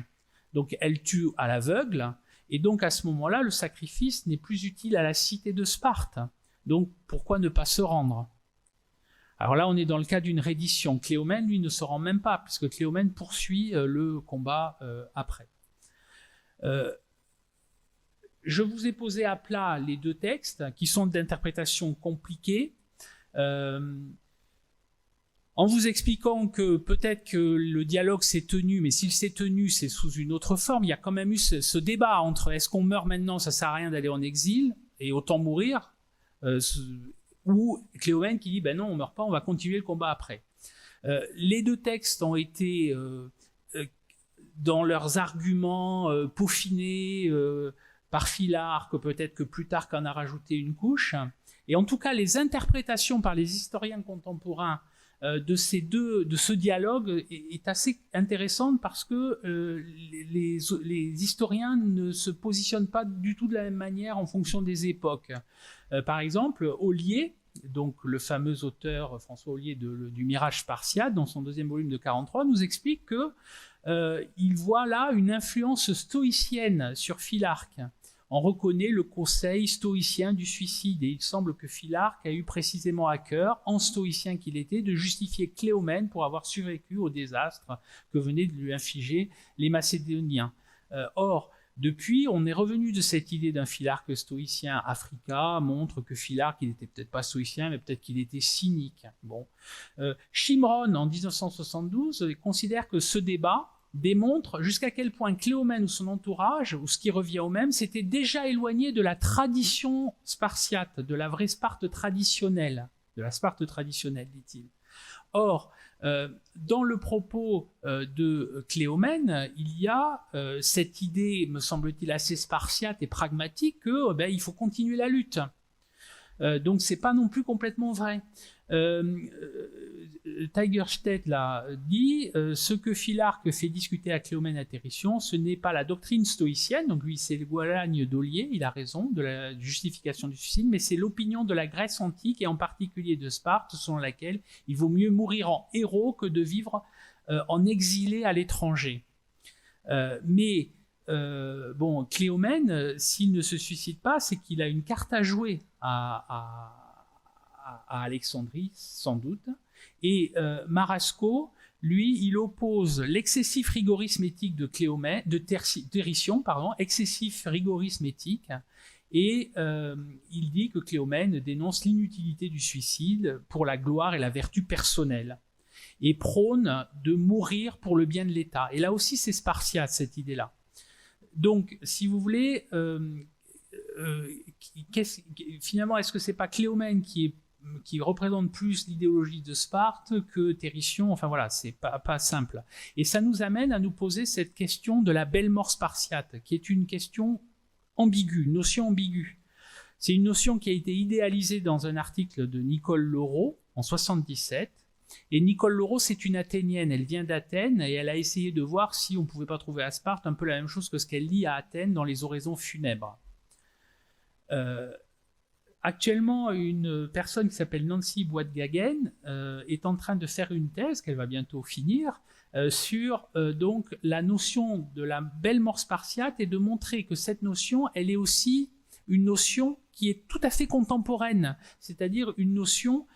Donc elles tuent à l'aveugle, et donc à ce moment-là, le sacrifice n'est plus utile à la cité de Sparte. Donc pourquoi ne pas se rendre? Alors là, on est dans le cas d'une reddition. Cléomène, lui, ne se rend même pas, puisque Cléomène poursuit le combat après. Je vous ai posé à plat les deux textes, qui sont d'interprétation compliquée, en vous expliquant que peut-être que le dialogue s'est tenu, mais s'il s'est tenu, c'est sous une autre forme. Il y a quand même eu ce débat entre est-ce qu'on meurt maintenant, ça sert à rien d'aller en exil, et autant mourir, ou Cléomène qui dit ben non, on meurt pas, on va continuer le combat après. Les deux textes ont été dans leurs arguments peaufinés par Philarque, peut-être que Plutarque en a rajouté une couche, et en tout cas les interprétations par les historiens contemporains de ce dialogue est assez intéressante parce que les historiens ne se positionnent pas du tout de la même manière en fonction des époques. Par exemple, Ollier, donc le fameux auteur François Ollier du Mirage spartiate, dans son deuxième volume de 43, nous explique que il voit là une influence stoïcienne sur Philarque. On reconnaît le conseil stoïcien du suicide, et il semble que Philarque a eu précisément à cœur, en stoïcien qu'il était, de justifier Cléomène pour avoir survécu au désastre que venaient de lui infliger les Macédoniens. Or, depuis, on est revenu de cette idée d'un Philarque stoïcien. Africa montre que Philarque, il n'était peut-être pas stoïcien, mais peut-être qu'il était cynique. Bon. Chimeron, en 1972, considère que ce débat démontre jusqu'à quel point Cléomène ou son entourage, ou ce qui revient au même, s'était déjà éloigné de la tradition spartiate, de la vraie Sparte traditionnelle, de la Sparte traditionnelle, dit-il. Or, dans le propos de Cléomène, il y a cette idée, me semble-t-il, assez spartiate et pragmatique que il faut continuer la lutte. Donc c'est pas non plus complètement vrai. Tigerstedt l'a dit, ce que Philarque fait discuter à Cléomène à Térition, ce n'est pas la doctrine stoïcienne, donc lui c'est le Gualagne d'Ollier, il a raison, de la justification du suicide, mais c'est l'opinion de la Grèce antique et en particulier de Sparte, selon laquelle il vaut mieux mourir en héros que de vivre en exilé à l'étranger. Bon, Cléomène, s'il ne se suicide pas, c'est qu'il a une carte à jouer à Alexandrie, sans doute. Et Marasco, lui, il oppose l'excessif rigorisme éthique de Térition, excessif rigorisme éthique, et il dit que Cléomène dénonce l'inutilité du suicide pour la gloire et la vertu personnelle, et prône de mourir pour le bien de l'État. Et là aussi, c'est spartiate, cette idée-là. Donc, si vous voulez, finalement, est-ce que c'est pas Cléomène qui représente plus l'idéologie de Sparte que Térition? Enfin voilà, c'est pas simple. Et ça nous amène à nous poser cette question de la belle mort spartiate, qui est une question ambiguë, une notion ambiguë. C'est une notion qui a été idéalisée dans un article de Nicole Leroux en 1977. Et Nicole Leroux, c'est une Athénienne, elle vient d'Athènes et elle a essayé de voir si on ne pouvait pas trouver à Sparte un peu la même chose que ce qu'elle lit à Athènes dans les oraisons funèbres. Actuellement, une personne qui s'appelle Nancy Boitgagen est en train de faire une thèse, qu'elle va bientôt finir, sur donc la notion de la belle mort spartiate, et de montrer que cette notion, elle est aussi une notion qui est tout à fait contemporaine, c'est-à-dire une notion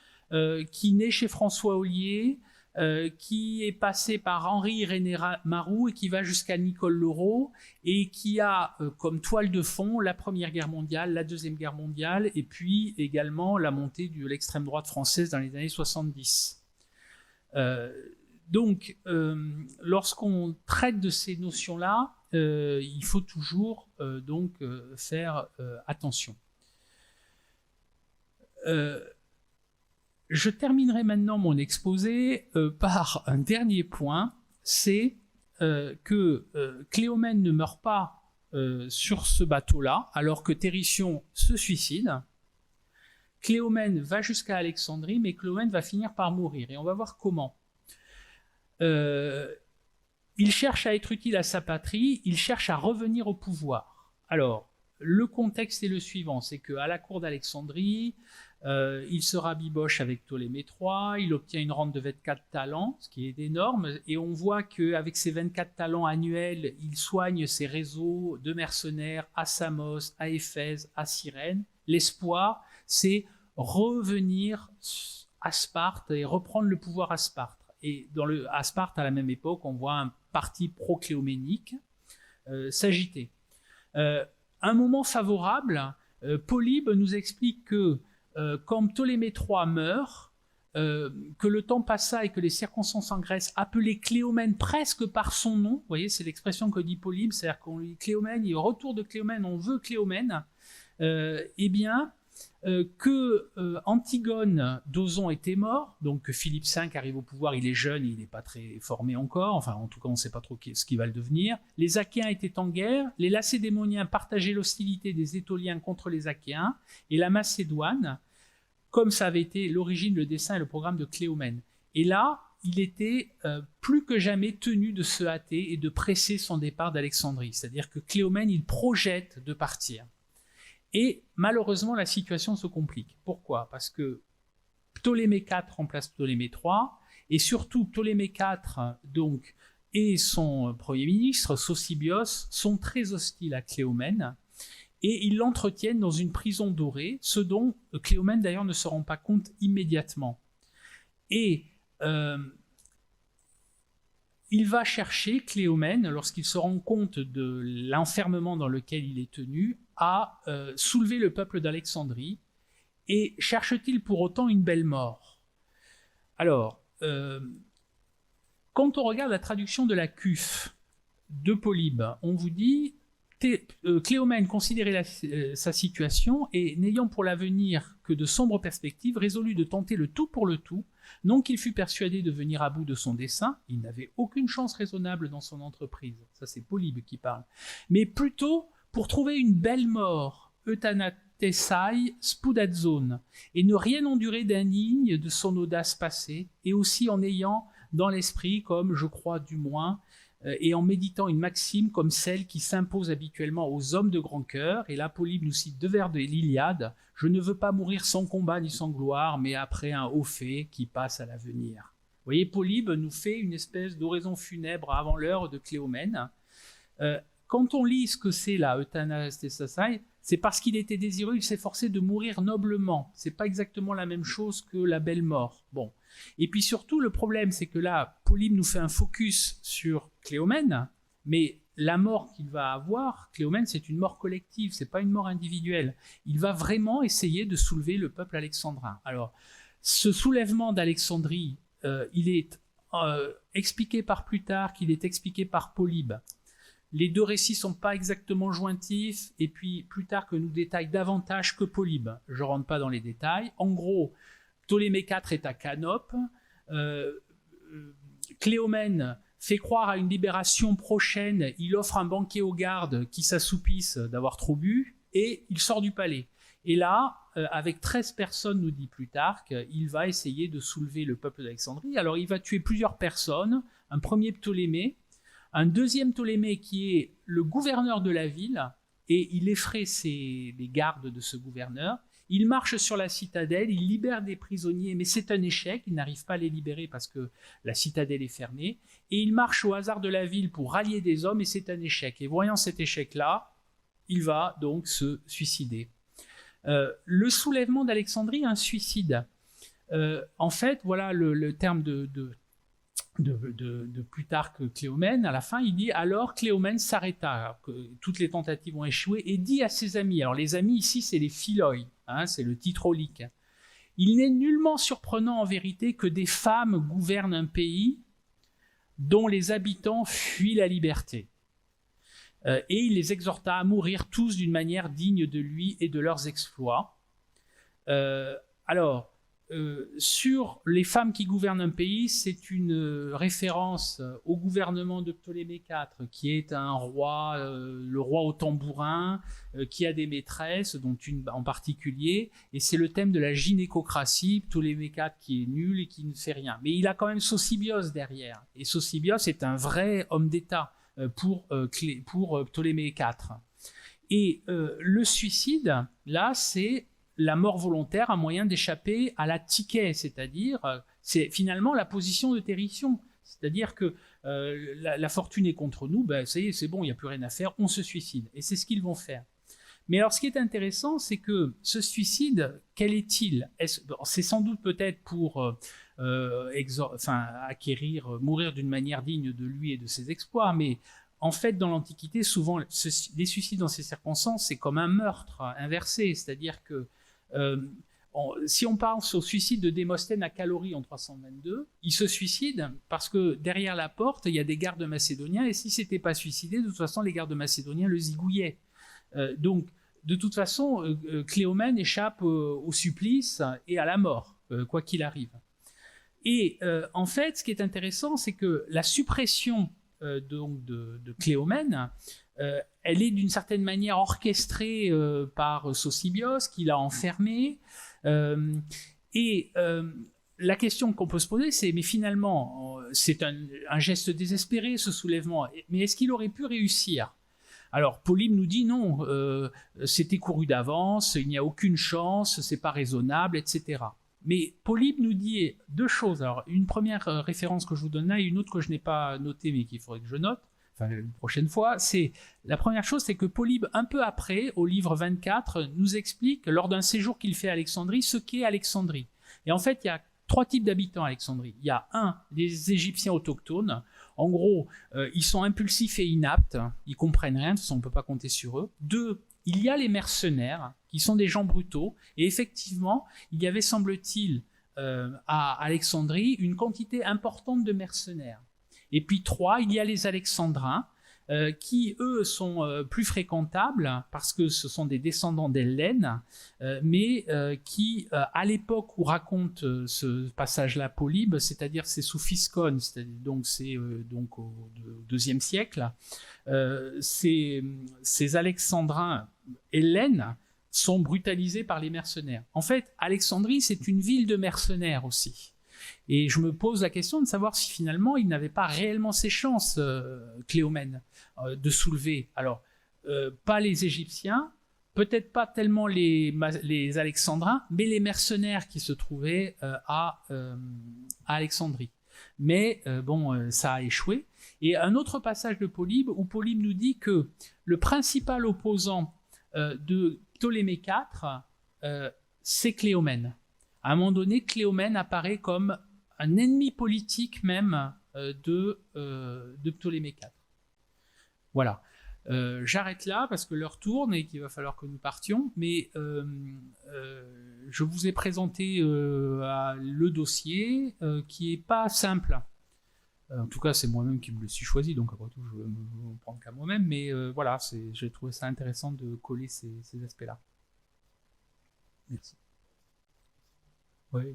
qui naît chez François Ollier, qui est passé par Henri-Irénée Marou et qui va jusqu'à Nicole Leroux, et qui a comme toile de fond la Première Guerre mondiale, la Deuxième Guerre mondiale, et puis également la montée de l'extrême droite française dans les années 70. Donc, lorsqu'on traite de ces notions-là, il faut toujours faire attention. Je terminerai maintenant mon exposé par un dernier point, c'est que Cléomène ne meurt pas sur ce bateau-là, alors que Térysion se suicide. Cléomène va jusqu'à Alexandrie, mais Cléomène va finir par mourir. Et on va voir comment. Il cherche à être utile à sa patrie, il cherche à revenir au pouvoir. Alors, le contexte est le suivant, c'est qu'à la cour d'Alexandrie, il se rabiboche avec Ptolémée III, il obtient une rente de 24 talents, ce qui est énorme, et on voit qu'avec ces 24 talents annuels, il soigne ses réseaux de mercenaires à Samos, à Éphèse, à Cyrène. L'espoir, c'est revenir à Sparte et reprendre le pouvoir à Sparte. Et à Sparte, à la même époque, on voit un parti pro-cléoménique s'agiter. Un moment favorable, Polybe nous explique que quand Ptolémée III meurt, que le temps passa et que les circonstances en Grèce appelaient Cléomène presque par son nom, vous voyez, c'est l'expression que dit Polybe, c'est-à-dire qu'on lui dit Cléomène, et au retour de Cléomène, on veut Cléomène, eh bien, que Antigone d'Ozon était mort, donc que Philippe V arrive au pouvoir, il est jeune, il n'est pas très formé encore, enfin en tout cas on ne sait pas trop ce qu'il va le devenir. Les Achéens étaient en guerre, les Lacédémoniens partageaient l'hostilité des Étoliens contre les Achéens, et la Macédoine, comme ça avait été l'origine, le dessein et le programme de Cléomène. Et là, il était plus que jamais tenu de se hâter et de presser son départ d'Alexandrie, c'est-à-dire que Cléomène, il projette de partir. Et malheureusement, la situation se complique. Pourquoi ? Parce que Ptolémée IV remplace Ptolémée III, et surtout Ptolémée IV donc, et son premier ministre, Sosibios, sont très hostiles à Cléomène, et ils l'entretiennent dans une prison dorée, ce dont Cléomène d'ailleurs ne se rend pas compte immédiatement. Et il va chercher, Cléomène, lorsqu'il se rend compte de l'enfermement dans lequel il est tenu, à soulever le peuple d'Alexandrie, et cherche-t-il pour autant une belle mort ? Alors, quand on regarde la traduction de la CUF de Polybe, on vous dit Cléomène considérait sa situation et, n'ayant pour l'avenir que de sombres perspectives, résolut de tenter le tout pour le tout, non qu'il fût persuadé de venir à bout de son dessein, il n'avait aucune chance raisonnable dans son entreprise, ça c'est Polybe qui parle, mais plutôt pour trouver une belle mort, euthanatesai spudazone, et ne rien endurer d'indigne de son audace passée, et aussi en ayant dans l'esprit, comme je crois du moins, et en méditant une maxime comme celle qui s'impose habituellement aux hommes de grand cœur, et là Polybe nous cite 2 vers de l'Iliade, « Je ne veux pas mourir sans combat ni sans gloire, mais après un haut fait qui passe à l'avenir. » Vous voyez, Polybe nous fait une espèce d'oraison funèbre avant l'heure de Cléomène. Quand on lit ce que c'est la euthanatesai, c'est parce qu'il était désireux, il s'efforçait de mourir noblement. C'est pas exactement la même chose que la belle mort. Bon. Et puis surtout, le problème, c'est que là, Polybe nous fait un focus sur Cléomène, mais la mort qu'il va avoir, Cléomène, c'est une mort collective, c'est pas une mort individuelle. Il va vraiment essayer de soulever le peuple alexandrin. Alors, ce soulèvement d'Alexandrie, il est expliqué par Plutarque, il est expliqué par Polybe. Les 2 récits ne sont pas exactement jointifs, et puis Plutarque nous détaille davantage que Polybe. Je ne rentre pas dans les détails. En gros, Ptolémée IV est à Canope, Cléomène fait croire à une libération prochaine, il offre un banquet aux gardes qui s'assoupissent d'avoir trop bu, et il sort du palais. Et là, avec 13 personnes, nous dit Plutarque, il va essayer de soulever le peuple d'Alexandrie. Alors il va tuer plusieurs personnes, un premier Ptolémée, un deuxième Ptolémée qui est le gouverneur de la ville, et il effraie les gardes de ce gouverneur. Il marche sur la citadelle, il libère des prisonniers, mais c'est un échec, il n'arrive pas à les libérer parce que la citadelle est fermée, et il marche au hasard de la ville pour rallier des hommes, et c'est un échec. Et voyant cet échec-là, il va donc se suicider. Le soulèvement d'Alexandrie, un suicide. En fait, voilà le terme de Plutarque Cléomène, à la fin, il dit « Alors Cléomène s'arrêta, toutes les tentatives ont échoué, et dit à ses amis, alors les amis ici c'est les philoi, c'est le titre aulique, il n'est nullement surprenant en vérité que des femmes gouvernent un pays dont les habitants fuient la liberté. » Et il les exhorta à mourir tous d'une manière digne de lui et de leurs exploits. Alors, sur les femmes qui gouvernent un pays, c'est une référence au gouvernement de Ptolémée IV, qui est un roi, le roi au tambourin, qui a des maîtresses, dont une en particulier, et c'est le thème de la gynécocratie, Ptolémée IV qui est nul et qui ne fait rien. Mais il a quand même Sosibios derrière, et Sosibios est un vrai homme d'État pour Ptolémée IV. Et le suicide, là, c'est la mort volontaire, un moyen d'échapper à la tiké, c'est-à-dire, c'est finalement la position de territion. C'est-à-dire que la fortune est contre nous, ben, ça y est, c'est bon, il n'y a plus rien à faire, on se suicide. Et c'est ce qu'ils vont faire. Mais alors, ce qui est intéressant, c'est que ce suicide, quel est-il? C'est sans doute peut-être pour acquérir, mourir d'une manière digne de lui et de ses exploits, mais en fait, dans l'Antiquité, souvent, les suicides dans ces circonstances, c'est comme un meurtre inversé, c'est-à-dire que si on pense au suicide de Démosthène à Calorie en 322, il se suicide parce que derrière la porte, il y a des gardes macédoniens, et s'il ne s'était pas suicidé, de toute façon, les gardes macédoniens le zigouillaient. Donc, de toute façon, Cléomène échappe au supplice et à la mort, quoi qu'il arrive. Et en fait, ce qui est intéressant, c'est que la suppression donc de Cléomène, elle est d'une certaine manière orchestrée par Sosibios, qui l'a enfermée. La question qu'on peut se poser, c'est, mais finalement, c'est un geste désespéré, ce soulèvement, mais est-ce qu'il aurait pu réussir? Alors, Polybe nous dit non, c'était couru d'avance, il n'y a aucune chance, c'est pas raisonnable, etc. Mais Polybe nous dit deux choses. Alors, une première référence que je vous donne là, et une autre que je n'ai pas notée, mais qu'il faudrait que je note, enfin, une prochaine fois, c'est la première chose, c'est que Polybe, un peu après, au livre 24, nous explique, lors d'un séjour qu'il fait à Alexandrie, ce qu'est Alexandrie. Et en fait, il y a trois types d'habitants à Alexandrie. Il y a les Égyptiens autochtones. En gros, ils sont impulsifs et inaptes, ils comprennent rien, de toute façon on ne peut pas compter sur eux. 2, il y a les mercenaires, qui sont des gens brutaux, et effectivement, il y avait, semble-t-il, à Alexandrie, une quantité importante de mercenaires. Et puis 3, il y a les Alexandrins, qui, eux, sont plus fréquentables, parce que ce sont des descendants d'Hellène, mais qui, à l'époque où raconte ce passage-là Polybe, c'est-à-dire c'est sous Physcone, donc c'est donc au IIe siècle, ces Alexandrins Hellènes sont brutalisés par les mercenaires. En fait, Alexandrie, c'est une ville de mercenaires aussi. Et je me pose la question de savoir si finalement il n'avait pas réellement ses chances, Cléomène, de soulever. Alors, pas les Égyptiens, peut-être pas tellement les Alexandrins, mais les mercenaires qui se trouvaient à Alexandrie. Mais ça a échoué. Et un autre passage de Polybe, où Polybe nous dit que le principal opposant de Ptolémée IV, c'est Cléomène. À un moment donné, Cléomène apparaît comme un ennemi politique même de Ptolémée IV. Voilà. J'arrête là parce que l'heure tourne et qu'il va falloir que nous partions, mais je vous ai présenté le dossier qui n'est pas simple. En tout cas, c'est moi-même qui me le suis choisi, donc après tout, je vais me prendre qu'à moi-même, mais voilà, j'ai trouvé ça intéressant de coller ces aspects-là. Merci. Ouais.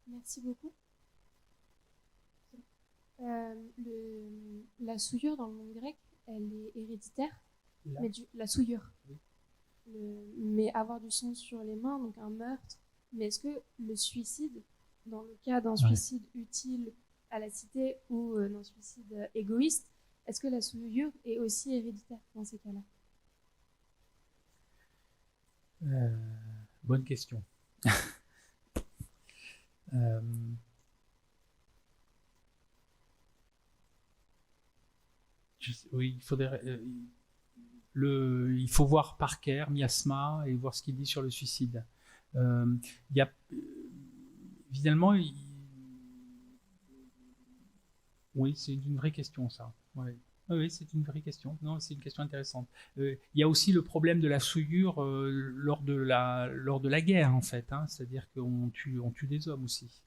Merci beaucoup. La souillure dans le monde grec, elle est héréditaire, mais la souillure. Oui. Mais avoir du sang sur les mains, donc un meurtre. Mais est-ce que le suicide, dans le cas d'un suicide utile à la cité ou d'un suicide égoïste, est-ce que la souillure est aussi héréditaire dans ces cas-là? Bonne question. Oui, il faut voir Parker, Miasma, et voir ce qu'il dit sur le suicide. Évidemment, oui, c'est une vraie question, ça. Ouais. Oui, c'est une vraie question. Non, c'est une question intéressante. Il y a aussi le problème de la souillure lors de la guerre, en fait. Hein, c'est-à-dire qu'on tue des hommes aussi.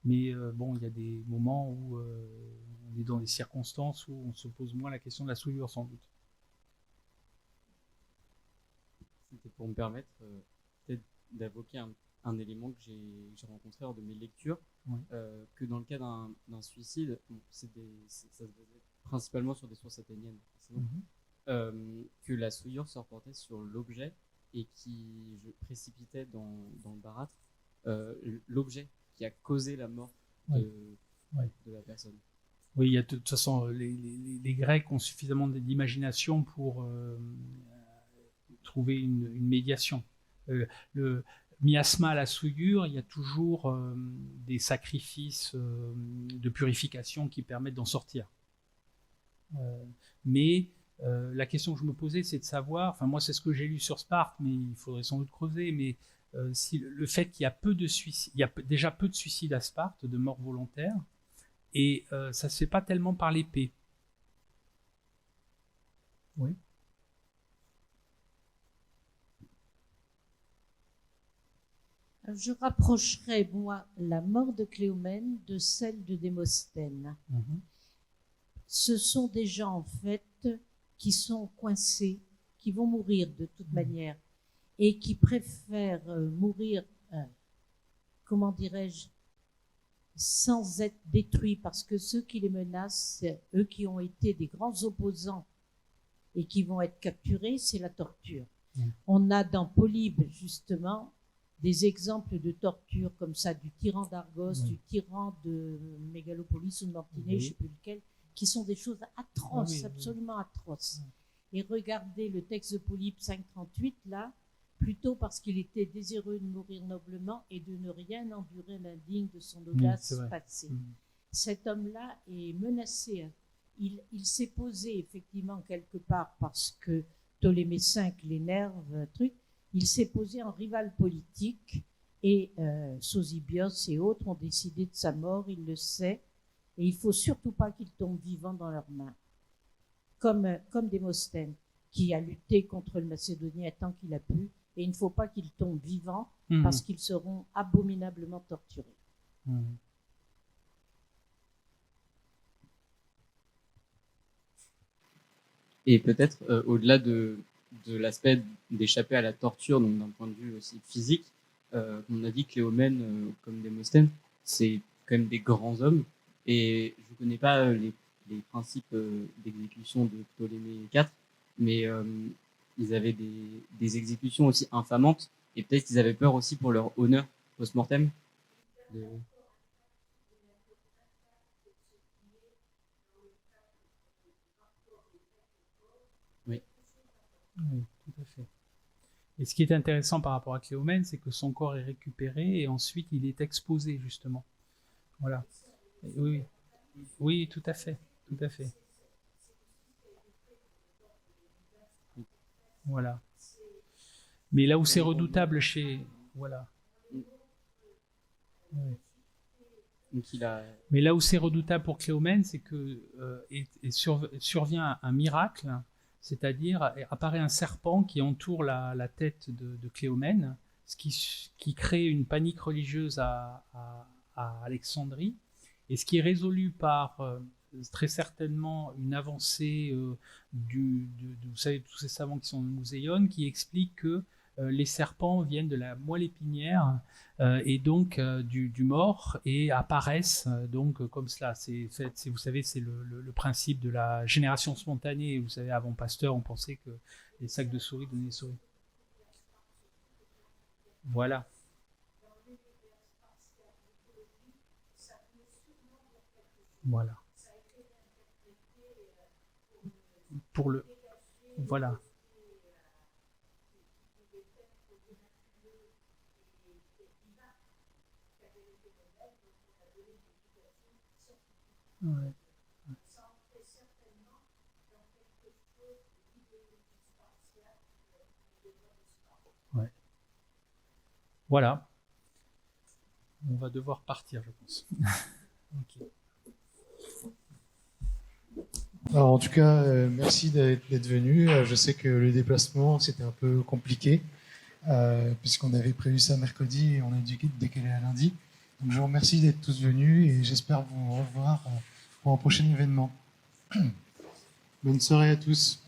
Mais il y a des moments où on est dans des circonstances où on se pose moins la question de la souillure, sans doute. C'était pour me permettre, peut-être d'évoquer un élément que j'ai rencontré lors de mes lectures, Oui. que dans le cas d'un suicide, bon, ça se basait principalement sur des sources athéniennes, que la souillure se reportait sur l'objet et qui précipitait dans le barathre l'objet qui a causé la mort de la personne. Oui, il y a de toute façon, les Grecs ont suffisamment d'imagination pour trouver une médiation. Le miasma à la souillure, il y a toujours des sacrifices de purification qui permettent d'en sortir. Mais la question que je me posais, c'est de savoir, enfin moi c'est ce que j'ai lu sur Sparte, mais il faudrait sans doute creuser, mais si le fait qu'il y a peu de suicides, il y a déjà peu de suicides à Sparte, de morts volontaires, et ça se fait pas tellement par l'épée. Oui. Je rapprocherais, moi, la mort de Cléomène de celle de Démosthène. Ce sont des gens, en fait, qui sont coincés, qui vont mourir de toute manière, et qui préfèrent mourir, comment dirais-je, sans être détruits, parce que ceux qui les menacent, eux qui ont été des grands opposants et qui vont être capturés, c'est la torture. On a dans Polybe, justement, des exemples de torture comme ça, du tyran d'Argos, du tyran de Mégalopolis ou de Mortiné, je ne sais plus lequel, qui sont des choses atroces, absolument atroces. Et regardez le texte de Polybe 5.38, là, plutôt parce qu'il était désireux de mourir noblement et de ne rien endurer l'indigne de son audace passée. Cet homme-là est menacé. Il s'est posé effectivement quelque part parce que Ptolémée V l'énerve, il s'est posé en rival politique et Sosibios et autres ont décidé de sa mort, il le sait, et il ne faut surtout pas qu'il tombe vivant dans leurs mains. Comme Démosthène, qui a lutté contre le Macédonien tant qu'il a pu, et il ne faut pas qu'ils tombent vivants parce qu'ils seront abominablement torturés. Et peut-être au-delà de l'aspect d'échapper à la torture, donc d'un point de vue aussi physique, on a dit que Cléomène, comme Démosthène, c'est quand même des grands hommes. Et je ne connais pas les principes d'exécution de Ptolémée IV, mais ils avaient des exécutions aussi infamantes, et peut-être qu'ils avaient peur aussi pour leur honneur post-mortem. Oui, tout à fait. Et ce qui est intéressant par rapport à Cléomène, c'est que son corps est récupéré et ensuite il est exposé, justement. Voilà. Oui, tout à fait. Tout à fait. Voilà. Mais là où c'est redoutable chez... Voilà. Oui. Mais là où c'est redoutable pour Cléomène, c'est que survient un miracle, c'est-à-dire apparaît un serpent qui entoure la tête de Cléomène, ce qui crée une panique religieuse à Alexandrie, et ce qui est résolu par très certainement une avancée vous savez, tous ces savants qui sont muséions, qui expliquent que les serpents viennent de la moelle épinière et donc du mort et apparaissent donc comme cela. Vous savez, c'est le principe de la génération spontanée. Vous savez, avant Pasteur, on pensait que les sacs de souris donnaient des souris. Voilà. Voilà. Pour le... Voilà. Ouais. Ouais. Voilà. On va devoir partir, je pense. Ok. Alors, en tout cas, merci d'être venu. Je sais que le déplacement, c'était un peu compliqué, puisqu'on avait prévu ça mercredi et on a dû décaler à lundi. Donc, je vous remercie d'être tous venus et j'espère vous revoir pour un prochain événement. Bonne soirée à tous.